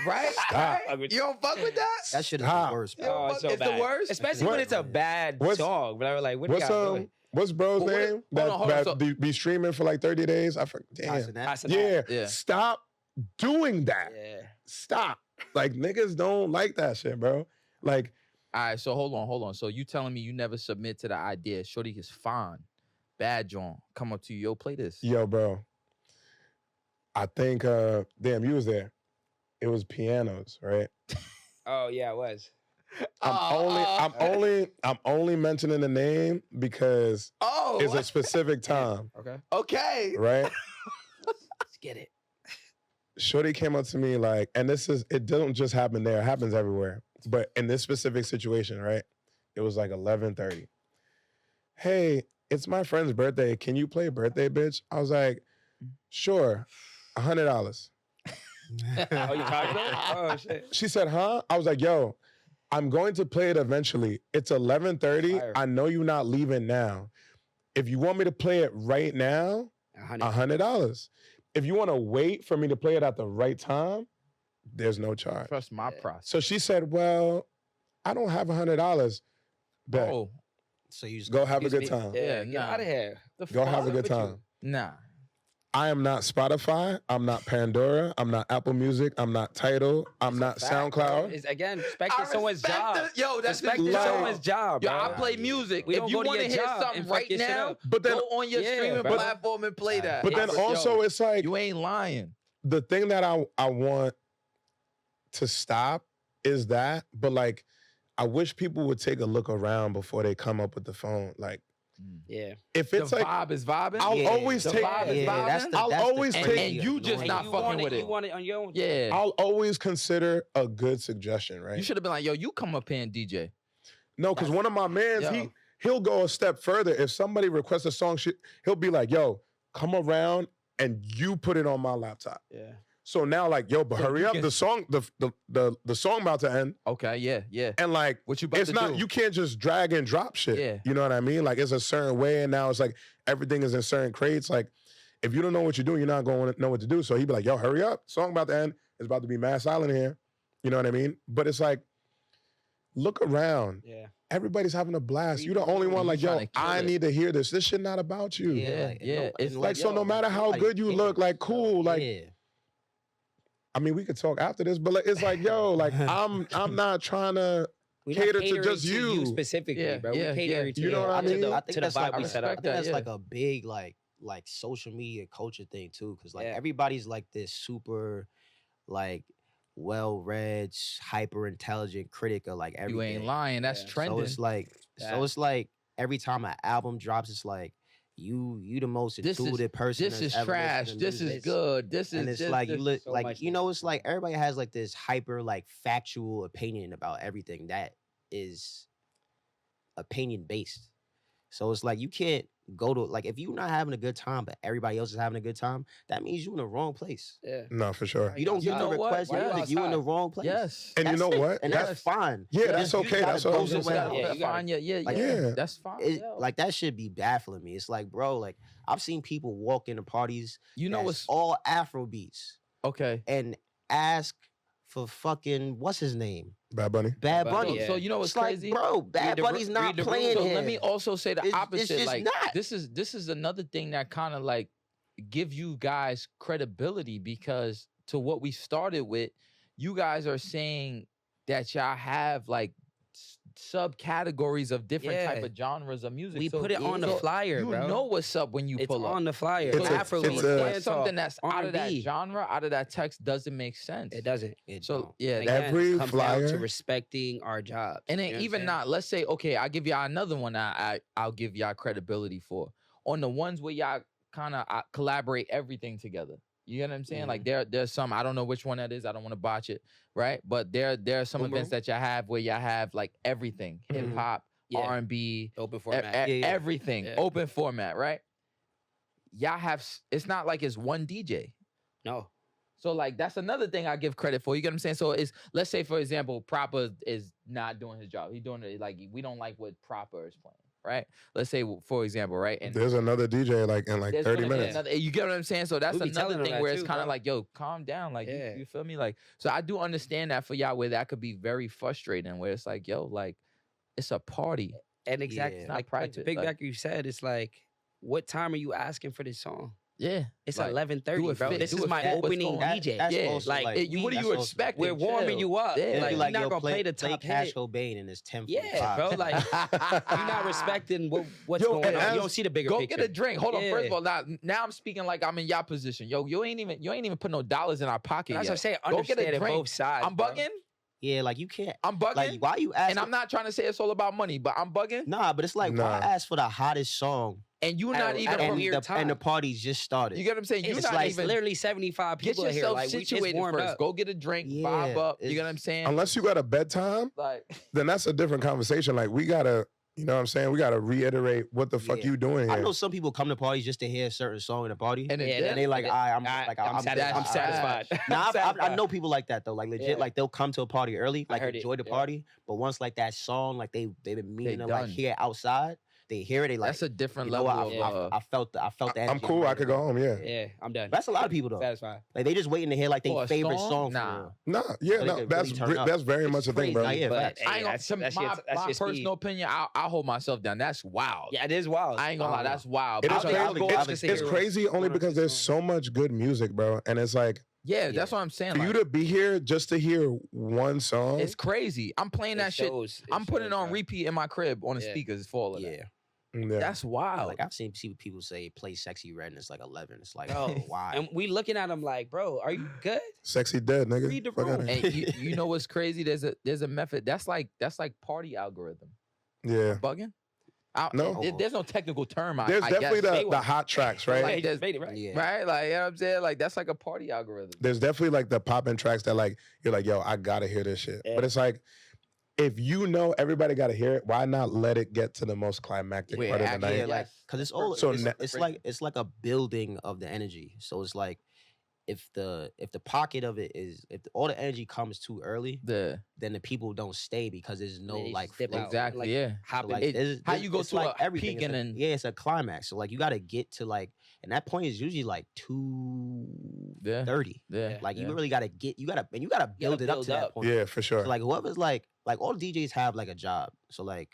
right. Stop. Right? You don't fuck with that. That shit is Stop. the worst, You bro. don't Oh, fuck- it's so it's bad. the worst. Especially What- when it's a bad what's- song. But I was like, what do you What's got doing? what's bro's But what- name? hold That, on, hold on, that so- be streaming for like 30 days. I forget. Damn. Tyson, Yeah. Yeah. Stop doing that. Yeah. Stop. Like, niggas don't like that shit, bro. Like, All right, so hold on. So you telling me you never submit to the idea? Shorty is fine. Bad John. Come up to you. Yo, play this. yo, bro. I think damn, you was there. It was pianos, right? Oh yeah, it was. I'm only mentioning the name because Oh, it's a specific time, Okay. okay. right? Let's get it. Shorty came up to me like, and it doesn't just happen there, it happens everywhere. But in this specific situation, right? It was like 11:30. Hey, it's my friend's birthday. Can you play Birthday Bitch? I was like, sure, $100. Oh, you talking about? Oh shit. She said, huh? I was like, yo, I'm going to play it eventually. It's 11:30. Fire. I know you're not leaving now. If you want me to play it right now, $100. If you want to wait for me to play it at the right time, there's no charge. Trust my process. So she said, well, I don't have $100. Bet. Oh, So you just Go have a good time. Yeah, get nah. out of here. Go have a good time. Nah. I am not Spotify. I'm not Pandora. I'm not Apple Music. I'm not Tidal. I'm not SoundCloud. It's, again, respecting someone's respect job. Yo, that's Respecting like- someone's job, Yo, bro. I play music. We If don't you go to want to your hear job something and fuck right your shit now, up. But then, go on your Yeah, streaming bro. platform and play that. but then Yo, also it's like you ain't lying. the thing that I want to stop is that, but like I wish people would take a look around before they come up with the phone. Like Yeah. if The it's like vibe is vibing. I'll always the take vibe is vibing. that's the, I'll that's always the take- crazy and you just annoying not thing. fucking with it. You want it on your own. Yeah. I'll always consider a good suggestion, right? You should have been like, yo, you come up here and DJ. No, because one of my mans, Yo. he'll go a step further. If somebody requests a song, he'll be like, yo, come around and you put it on my laptop. Yeah. So now, like, yo, but So hurry you up. can- The song about to end. Okay, yeah. And like, What you about it's to not, do? you can't just drag and drop shit. Yeah. You know what I mean? Like, it's a certain way, and now it's like everything is in certain crates. Like, if you don't know what you're doing, you're not going to know what to do. So he'd be like, yo, hurry up. Song about to end. It's about to be mass silent here. You know what I mean? But it's like, look around. Yeah. Everybody's having a blast. You're the only one like, You yo, tryna kill I it. need to hear this. This shit not about you. Yeah, like, yeah. It's and Like, so no matter how nobody good you cares. look, like, cool. Like, Yeah. I mean, we could talk after this, but like, it's like, yo, like, I'm not trying to We cater not to catering just to you. specifically, Yeah, bro. yeah, We catering yeah. to You know what I mean? I think to the that's like, vibe we I set up. think that, that's yeah. like a big like social media culture thing too, because like Yeah. everybody's like this super like well-read, hyper intelligent critic of like everything. You ain't lying. That's Yeah. trending. So it's like every time an album drops, it's like you the most This is- intuitive person. this that's is ever listened trash. to This music. is good. This is And it's this, like this. you look so like much it's like everybody has like this hyper like factual opinion about everything that is opinion based. So it's like you can't go to like if you're not having a good time, but everybody else is having a good time, that means you're in the wrong place. Yeah. No, for sure. You don't You get the know what? request Yes. music, you in the wrong place. Yes. And you That's know it. what? And that's fine. Yeah, You that's just okay. gotta That's what I go was gonna somewhere say. else. Yeah, you gotta- Fine, yeah. Yeah. That's fine. It, yo. like that should be baffling me. It's like, bro, like I've seen people walk into parties, you know that's what's all Afro beats okay. and ask for fucking what's his name? Bad Bunny. Bad Bad Bunny. Bunny, yeah. So you know what's It's like, crazy? bro, Bad the Bunny's room- not read the room. playing So here. let me also say the It's opposite. just Like not. this is another thing that kind of like give you guys credibility because to what we started with, you guys are saying that y'all have like subcategories of different Yeah. type of genres of music. We So put it on the so flyer, you bro. know what's up when you It's pull up. on the flyer. It's So a- Afrobeat, it's a- Put something that's out of that R&B. genre, out of that text, doesn't make sense. It doesn't. So yeah, Again, Every it comes down to flyer- respecting our jobs. and You then know what I'm even saying? not, let's say, okay, I'll give y'all another one I'll give y'all credibility for. On the ones where y'all kind of collaborate everything together. You get what I'm saying? Like there's some, I don't know which one that is. I don't want to botch it, right? But there are some Boom, events boom. that y'all have where y'all have like everything, hip hop, Yeah. R&B, Open e- format. everything, Yeah. open format, right? Y'all have, it's not like it's one DJ. No. So like that's another thing I give credit for. You get what I'm saying? So it's, let's say for example, Proper is not doing his job. He's doing it like we don't like what Proper is playing, right? Let's say for example, right? And There's another DJ like in like there's 30 gonna be minutes. another, you get what I'm saying? So that's We be telling another them thing that where it's too, kind of bro. like, yo, calm down. Like Yeah. you feel me? Like, so I do understand that for y'all where that could be very frustrating where it's like, yo, like it's a party. And exactly, It's not like private, to piggyback like- you said, it's like, what time are you asking for this song? Yeah. It's Like, 11:30, do it bro. fit- This do is it my fit what's opening going on. DJ. That's Yeah, also, like, like what are that's you also- expecting? We're warming Chill. you up. Yeah. It'd Like, be you're like, not yo, gonna play the play top Cash hit. Cobain and it's 10:45. Yeah, bro. Like you're not respecting what's Yo, going and on. as- You don't see the bigger Go picture. get a drink. Hold on. First Yeah. of all, now I'm speaking like I'm in y'all position. Yo, you ain't even put no dollars in our pocket That's yet. what I'm saying. Go get a Understand drink. both sides. I'm bro. bugging. Yeah, like you can't. I'm bugging. Like why you asking? And I'm not trying to say it's all about money, but I'm bugging. Nah, but it's like why Nah. ask for the hottest song And you At not a- even at a from, weird time. and the party just started. you get what I'm saying? You're It's not like even literally 75 get people here. yourself Like we just situated warmed first. up. Go get a drink, Yeah, vibe up. You it's- get what I'm saying? Unless you got a bedtime, Like then that's a different conversation. Like we gotta, you know what I'm saying? We gotta reiterate what the fuck Yeah. you doing I here. know some people come to parties just to hear a certain song in a party, and Yeah, it, and they like, I'm I'm satisfied. Nah, I satisfied. know people like that though. Like legit, Yeah. like they'll come to a party early, I like heard it, enjoy the yeah. party, but once like that song, like they've been meaning to like done. hear outside, they hear it, they like That's a different you know level what, of. I felt the I'm energy. cool. I could go home. Yeah. Yeah, I'm done. That's a lot of people though. Satisfied. Like they just waiting to hear like For their a favorite song? song. Nah. For real. Nah. Yeah. So they No. could That's really turn up. that's very much a thing, bro. Nah, yeah, But facts. hey, I ain't gonna. that's My, your my speed. personal opinion, I'll hold myself down. That's wild. Yeah, it is wild. I ain't gonna lie. That's wild. It is I'll crazy. go It's, out to say it's it. crazy only Going because up to there's song. so much good music, bro. And it's like Yeah, that's what I'm saying. for Like, you to be here just to hear one song. it's crazy. I'm playing that shit. I'm putting it on repeat in my crib on the speakers for all of that. Yeah. Yeah. That's wild. Like I've seen people say play Sexy Red and it's like 11. It's like, Bro, why? and we looking at him like, bro, are you good? Sexy dead, nigga. Read the Fuck outta room. here. And you know what's crazy? There's a method. That's like party algorithm. Yeah. Bugging? No. There's no technical term. There's I definitely guess. the hot tracks, right? Like, there's- Made it, right? Yeah. Right? Like, you know what I'm saying? Like, that's like a party algorithm. There's definitely like the popping tracks that like you're like, yo, I gotta hear this shit. Yeah. But it's like, if you know everybody gotta hear it, why not let it get to the most climactic Wait, part of the actually, night? Yeah, like Yes. because it's all So it's like a building of the energy. So it's like if the pocket of it is all the energy comes too early, The then the people don't stay because there's no They like just dip flow. out. exactly, Like, yeah. So, Hopping. like, how you go it's to like a everything. peak It's and a- then yeah, it's a climax. So like you got to get to like, and that point is usually like 2:30. yeah, Like you yeah. really got to get you got to build it up build to that up. point. Yeah, for sure. So like whoever's like all DJs have like a job. So like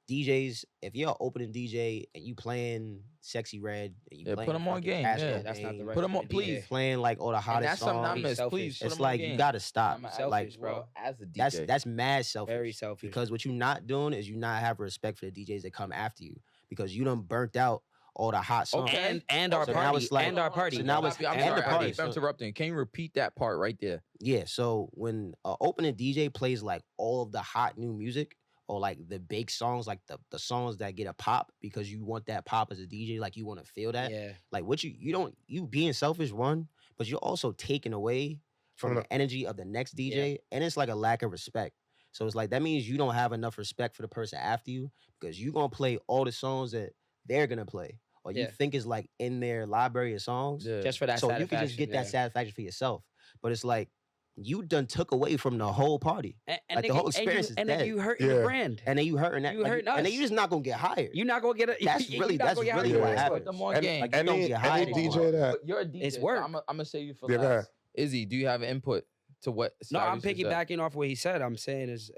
DJs, if you're an opening DJ and you playing Sexy Red and you Yeah, playing put 'em on fucking game, Cash yeah. Game, That's not the right. Put 'em way on, to do please. it. playing like all the And hottest that's something I songs. miss. Selfish. Please, put It's 'em on like you game. gotta stop. I'm As- Like bro. as a DJ. that's mad selfish. Very selfish. Because what you're not doing is you not have respect for the DJs that come after you because you done burnt out all the hot songs. Okay. and our So now party it's like- and our party. so now I'm it's- sorry, and the I party. keep interrupting. Can you repeat that part right there? Yeah, so when an opening DJ plays like all of the hot new music or like the big songs, like the songs that get a pop because you want that pop as a DJ, like you want to feel that. Yeah. Like what you being selfish, one, but you're also taking away from From the energy of the next DJ, and it's like a lack of respect. So it's like that means you don't have enough respect for the person after you because you're gonna play all the songs that they're gonna play. Or you Yeah. think is like in their library of songs. Yeah. Just for that So you can just get that satisfaction for yourself. But it's like you done took away from the whole party. And Like, the whole experience is and then dead. you hurting Yeah. the brand. And then you hurting that. You like, hurting and then us. you just not gonna get hired. You're not gonna get it. That's really what Yeah. happens. Put them on And- game. Like, you don't any get hired any DJ anymore. that But you're a DJ. It's so work. I'm gonna say you for Yeah, go last. ahead. Izzy, do you have input to what? No, I'm Cyrus just said? piggybacking off what he said. I'm saying is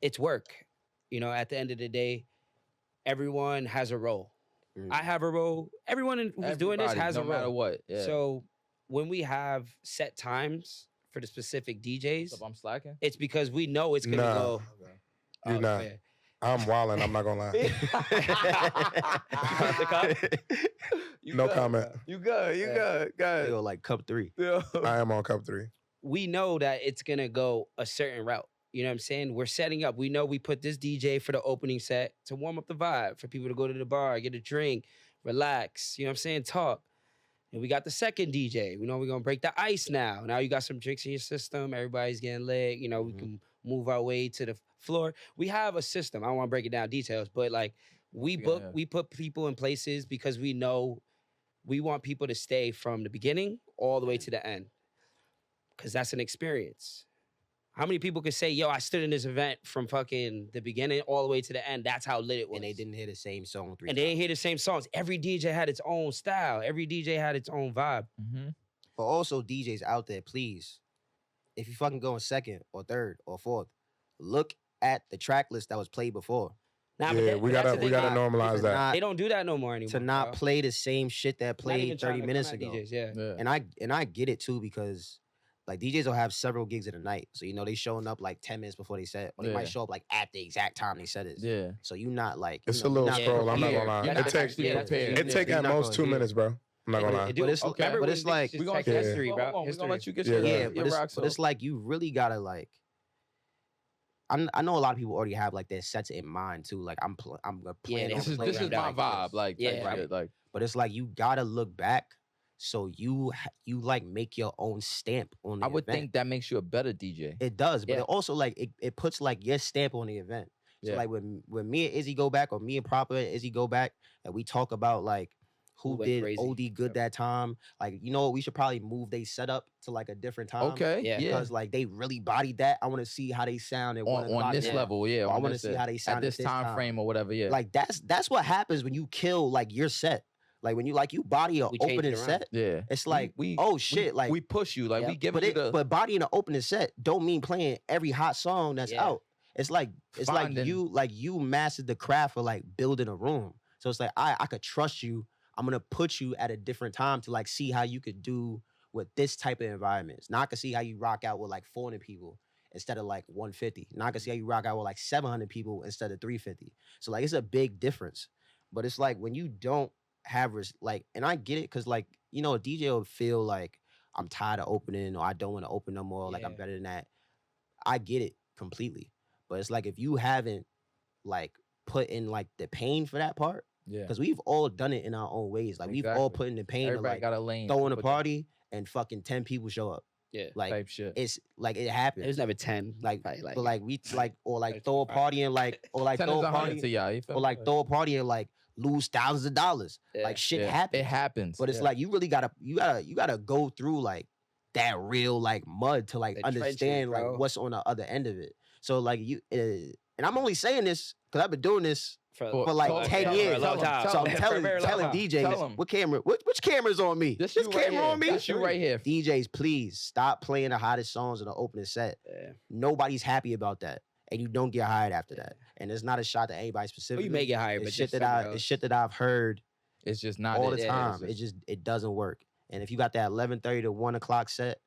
it's work. You know, at the end of the day, everyone has a role. Mm. I have a role. Everyone who's doing this Everybody, has no a role. matter what. Yeah. So when we have set times for the specific DJs, So if I'm slacking. it's because we know it's gonna Nah. go. You're not. fair. I'm wilding, I'm not gonna lie. The cup? No comment. You good. You good. They Good. go like cup 3. I am on cup 3. We know that it's gonna go a certain route. You know what I'm saying? We're setting up. We know we put this DJ for the opening set to warm up the vibe, for people to go to the bar, get a drink, relax. You know what I'm saying? Talk. And we got the second DJ. We know we're gonna break the ice now. Now you got some drinks in your system. Everybody's getting lit. You know, we can move our way to the floor. We have a system. I don't want to break it down details, but like we Yeah. we put people in places because we know we want people to stay from the beginning all the way to the end. Because that's an experience. How many people could say, yo, I stood in this event from fucking the beginning all the way to the end. That's how lit it was. And they didn't hear the same song 3 And times. they didn't hear the same songs. Every DJ had its own style. Every DJ had its own vibe. Mm-hmm. But also DJs out there, please, if you fucking going second or third or fourth, look at the track list that was played before. Nah, but Yeah, that- we that's gotta the we thing. gotta normalize that. They don't do that no more anymore. To not bro. play the same shit that Not even played trying 30 to come minutes at ago. DJs, yeah. Yeah. And I get it too because like DJs will have several gigs in a night. So you know they showing up like 10 minutes before they set, or they Yeah. might show up like at the exact time they set it. Yeah. So you not like It's you a know, little you're not scroll, I'm not prepared. gonna lie. You're It not takes actually yeah, prepared. it take You're at not most gonna 2 hear. minutes, bro. I'm not gonna lie. But it's Okay. Remember but when it's like niggas We gonna check Yeah. history, bro. We're gonna History. let you get Yeah, your, go yeah, ahead. but it's like you really gotta like. I know a lot of people already have like their sets in mind too. Like I'm gonna play. Yeah, This is play this is my around vibe. Like Yeah, type right. shit, like But it's like you gotta look back, so you like make your own stamp on the I would event. think that makes you a better DJ. It does, but Yeah. it also like it puts like your stamp on the event. So Yeah. like when me and Izzy go back, or me and Proper and Izzy go back, and we talk about like who went did crazy. OD good that time. Like, you know what? We should probably move they setup to like a different time. Okay. Yeah. Because like they really bodied that. I want to see how they sound at 1 o'clock On this now. level, yeah. Or I on want to this, see how they sound at this time frame or whatever, yeah. Like that's what happens when you kill like your set. Like when you body an We change it opening around. set. Yeah. It's like, oh shit, like we push you, like Yep. we give but you the but bodying an opening set don't mean playing every hot song that's Yeah. out. It's like Finding- you mastered the craft of like building a room. So it's like I could trust you. I'm gonna put you at a different time to like see how you could do with this type of environments. Now I can see how you rock out with like 400 people instead of like 150. Now I can see how you rock out with like 700 people instead of 350. So like it's a big difference. But it's like when you don't have like, and I get it because like, you know, a DJ will feel like I'm tired of opening or I don't want to open no more. Like I'm Yeah. better than that. I get it completely. But it's like if you haven't like put in like the pain for that part, yeah. because we've all done it in our own ways. Like we've all Exactly. put in the pain Everybody of like got a lane. throwing a put party and fucking 10 people show up. Yeah. Like type shit. it's like it It happens. was never 10. Like, right, but like we like or like throw a 25. party and like or like 10 throw is a 100 party to y'all. You feel or me? like throw a party and like lose thousands of dollars. Yeah. Like shit Yeah, happens. It happens. But it's yeah. like you really gotta go through like that real like mud to like The trenches, understand like bro. what's on the other end of it. So like you and I'm only saying this because I've been doing this For like tell 10 him, years. For a long time. So I'm For a telling very long telling time. DJs Tell 'em. what camera which camera's on me? This This you right camera here. on me? This you right here. DJs, please stop playing the hottest songs in the opening set. Yeah. Nobody's happy about that. And you don't get hired after that. And it's not a shot at anybody Well, specifically. you may get hired, It's but shit just that somewhere it's shit that I've heard It's just not all it. the Yeah, time. it's It doesn't work. And if you got that 11:30 to 1 o'clock set,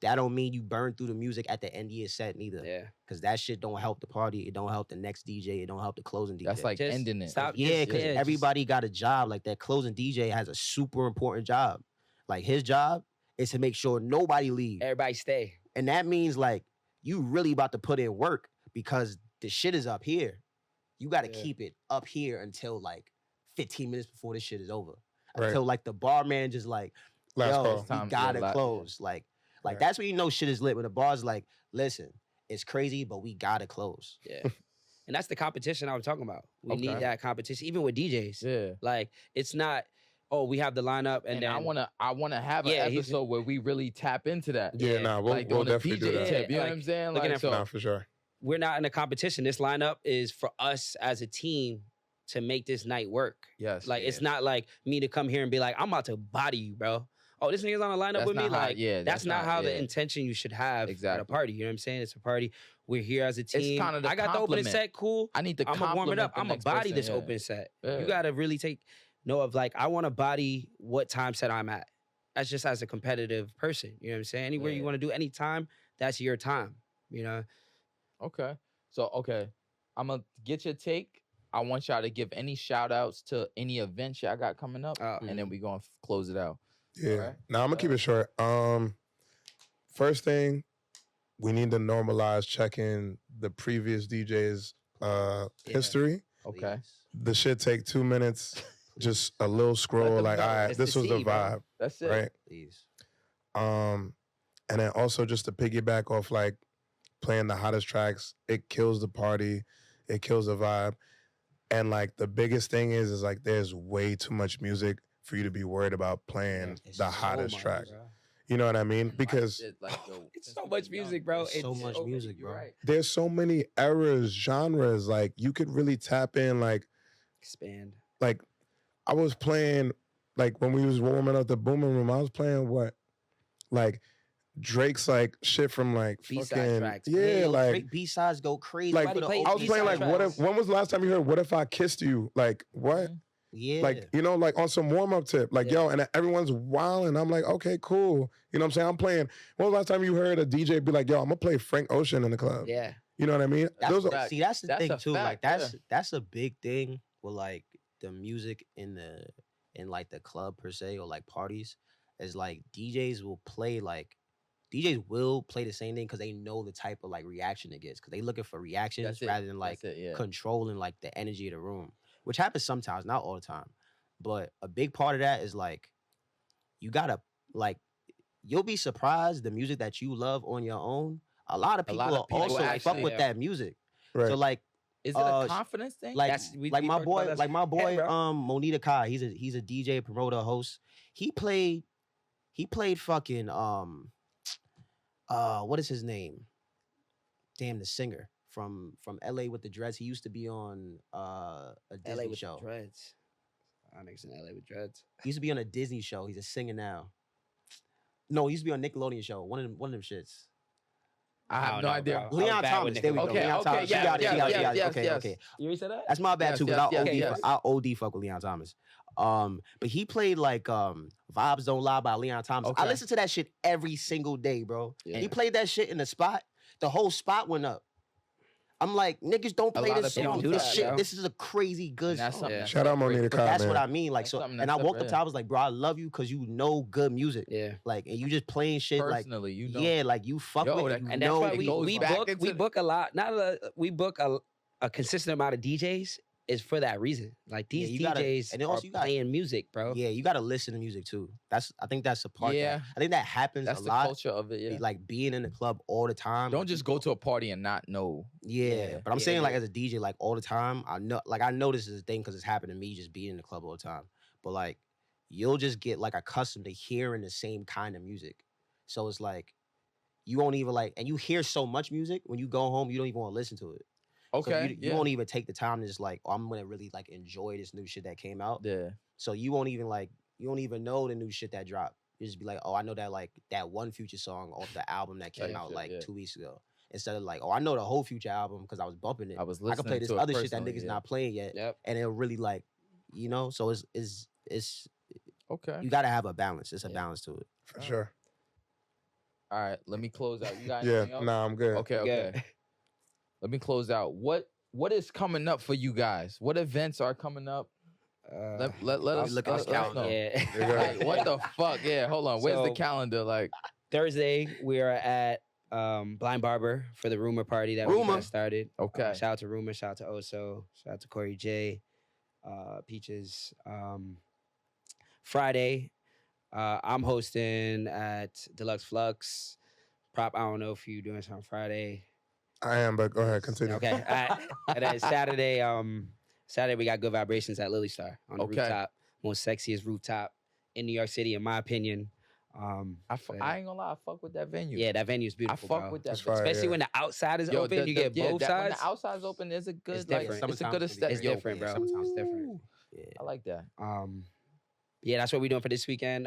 that don't mean you burn through the music at the end of your set neither. Yeah. Because that shit don't help the party. It don't help the next DJ. It don't help the closing DJ. That's like Just ending it. stop. Yeah, just- because just- everybody got a job. Like that closing DJ has a super important job. Like his job is to make sure nobody leaves. Everybody stay. And that means like you really about to put in work because the shit is up here. You got to Yeah. keep it up here until like 15 minutes before this shit is over. Right. Until like the barman just like, Last yo, call. we Time, yeah, gotta yeah. close. Like Right. that's when you know shit is lit. When the bar's like, listen, it's crazy, but we gotta close. Yeah. And that's the competition I was talking about. We Okay. need that competition, even with DJs. Yeah. Like it's not, oh, we have the lineup and, And then I wanna have an Yeah, he's- episode where we really tap into that. Yeah, Yeah. nah, we'll, Like we'll on the definitely do DJ that. tip. You know like, what I'm saying? looking Like at so. Nah, for sure. we're not in a competition. This lineup is for us as a team to make this night work. Yes. Like it's not like me to come here and be like, I'm about to body you, bro. Oh, this nigga's on the lineup That's with me. not how- Like, yeah, that's not how yeah. the intention you should have at a Exactly. party. You know what I'm saying? It's a party. We're here as a team. kinda the I got the opening compliment. set, cool. I need to I'm gonna warm it compliment up. the I'm gonna next body person, this yeah. open set. Yeah. You gotta really take note of like, I want to body what time set I'm at. That's just as a competitive person. You know what I'm saying? Anywhere you Yeah. want to do any time, that's your time. You know? Okay. So okay. I'm gonna get your take. I want y'all to give any shout outs to any events y'all got coming up. And then we gonna close it out. Yeah. Alright. Now I'm gonna keep it short. First thing, we need to normalize checking the previous DJ's history. Okay. The shit take 2 minutes, just a little scroll, them like, know. all right, It's this to was the see, bro. vibe, That's it. right? Please. And then also just to piggyback off like playing the hottest tracks, it kills the party, it kills the vibe. And like the biggest thing is like there's way too much music for you to be worried about playing It's the so hottest much, track. bro. You know what I mean? Because It's so much music, bro. It's so much music, You're bro. right. there's so many eras, genres, like you could really tap in like Expand. I was playing like when we was warming up the booming room, I was playing what? Like Drake's like shit from like B-side fucking tracks, yeah, like B-sides go crazy. like for the Everybody I was plays playing like B-side what tracks. if when was the last time you heard What If I Kissed You? Like what? yeah. Like, you know, like on some warm up tip. Like, Yeah. yo, and everyone's wilding. I'm like, okay, cool. You know what I'm saying? I'm playing. When was the last time you heard a DJ be like, yo, I'm gonna play Frank Ocean in the club? Yeah. You know what I mean? That's, Those are, fact. see, that's the That's thing a too. Like fact, that's a big thing with like the music in like the club per se or like parties. Is like DJs will play the same thing because they know the type of like reaction it gets because they looking for reactions That's it. rather than like That's it, yeah. controlling like the energy of the room, which happens sometimes, not all the time. But a big part of that is like you gotta like you'll be surprised the music that you love on your own. A lot of people lot of are people also fuck actually- with that music. right. So like Is it a confidence thing? Like we my talked about boy, bro. Monita Kai. He's a DJ, promoter, host. He played fucking what is his name? Damn, the singer from LA with the dreads. He used to be on a Disney LA with show. the dreads. Onyx in LA with dreads. He used to be on a Disney show. He's a singer now. No, he used to be on Nickelodeon show. One of them shits. I have no idea. Leon Thomas. There we go. Leon Thomas. Okay. You already said that? That's my bad too, because yes. I OD fuck with Leon Thomas. But he played like Vibes Don't Lie by Leon Thomas. Okay. I listen to that shit every single day, bro. Yeah. He played that shit in the spot. The whole spot went up. I'm like, niggas don't play this song. This shit, this is a crazy good song. Shout out Monita Kai, That's man. what I mean. Like, so, and I walked up to, I was like, bro, I love you because you know good music. Yeah. Like, and you just playing shit Personally, like, you know. yeah, like you fuck with it. And that's why we book a lot. We book a consistent amount of DJs is for that reason. Like these DJs are playing music, bro. Yeah, you gotta listen to music too. I think that's a part. Yeah, I think that happens that's a the lot. culture of it. Yeah, like being in the club all the time. Don't just go to a party and not know. Yeah, but I'm saying like as a DJ, like all the time, I know this is a thing because it's happened to me just being in the club all the time. But like you'll just get like accustomed to hearing the same kind of music. So it's like you won't even like, and you hear so much music when you go home, you don't even want to listen to it. Okay, so you won't even take the time to just like, oh, I'm gonna really like enjoy this new shit that came out. Yeah. So you won't even like, you don't even know the new shit that dropped. You just be like, oh, I know that like that one Future song off the album that came out 2 weeks ago. Instead of like, oh, I know the whole Future album because I was bumping it. I was listening. I can play this to other shit that niggas not playing yet, and it'll really like, you know. So it's okay. You gotta have a balance. It's a balance to it. For sure. All right, let me close out. You got anything else? Nah, I'm good. Okay. Let me close out. What is coming up for you guys? What events are coming up? Let us look at the calendar. Yeah. Like, what the fuck? Yeah, hold on. Where's the calendar? Like Thursday, we are at Blind Barber for the Rumor Party that we just started. Okay. Shout out to Rumor, shout out to Oso, shout out to Corey J, Peaches. Friday, I'm hosting at Deluxe Flux. I don't know if you're doing something Friday. I am, but go ahead, continue. Okay. And then Saturday, we got Good Vibrations at Lily Star on the rooftop. Most sexiest rooftop in New York City, in my opinion. I ain't gonna lie, I fuck with that venue. Yeah, that venue is beautiful. I fuck with that, especially when the outside is open. You get both sides. When the outside's open, there's a good. It's different. It's a good aesthetic. It's different, bro. Sometimes it's different. Yeah, I like that. Yeah, that's what we're doing for this weekend.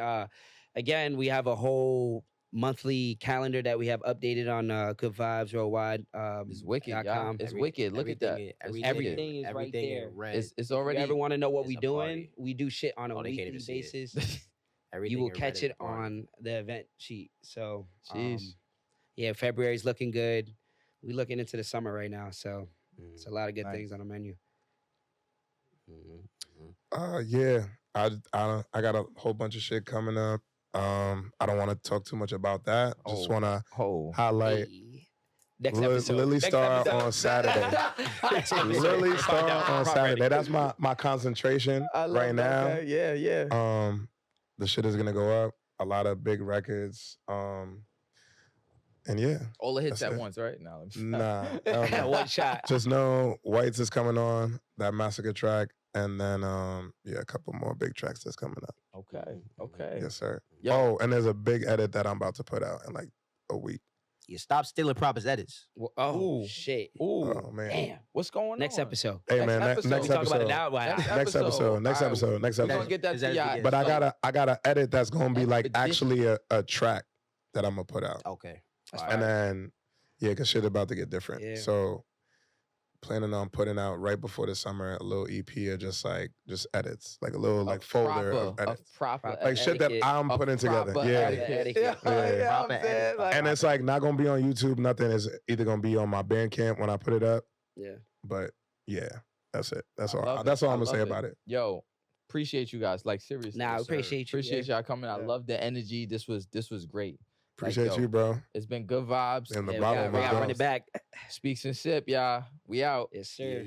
Again, we have a whole monthly calendar that we have updated on Goodvibes Worldwide. It's wicked, y'all. It's wicked. Look at that. Everything is right there. It's already. If you ever want to know what we're doing, we do shit on a weekly basis. You will catch it on the event sheet. So, yeah, February's looking good. We're looking into the summer right now, so it's a lot of good things on the menu. Yeah, I got a whole bunch of shit coming up. I don't want to talk too much about that. Just want to highlight next episode. Lily Star on Saturday. Lily Star on Saturday. That's my concentration right now. That. Yeah. The shit is gonna go up. A lot of big records. And yeah. All the hits at once, right? Nah. One shot. Just know Whites is coming on, that Massacre track. And then, a couple more big tracks that's coming up. Okay. Yes, sir. Oh, and there's a big edit that I'm about to put out in like a week. You stop stealing Proper's edits. Oh, shit. Oh, man. Damn. What's going on? Next episode. Hey, man, next episode. Talk about it now. Next episode. We're going to get that to y'all. But I got to edit that's going to be like actually a track that I'm going to put out. Okay. And then, because shit about to get different. Yeah. So planning on putting out right before the summer a little EP of just edits, like a little folder of edits, like shit that I'm putting together. And it's like not gonna be on YouTube. Nothing is either gonna be on my Bandcamp when I put it up. Yeah. But that's it. That's all. That's all I'm gonna say about it. Yo, appreciate you guys. Like seriously. Nah, I appreciate you. Appreciate y'all coming. I love the energy. This was great. Appreciate you, bro. It's been good vibes. And the we got to run it back. Speaks and sip, y'all. We out. Yes, sir.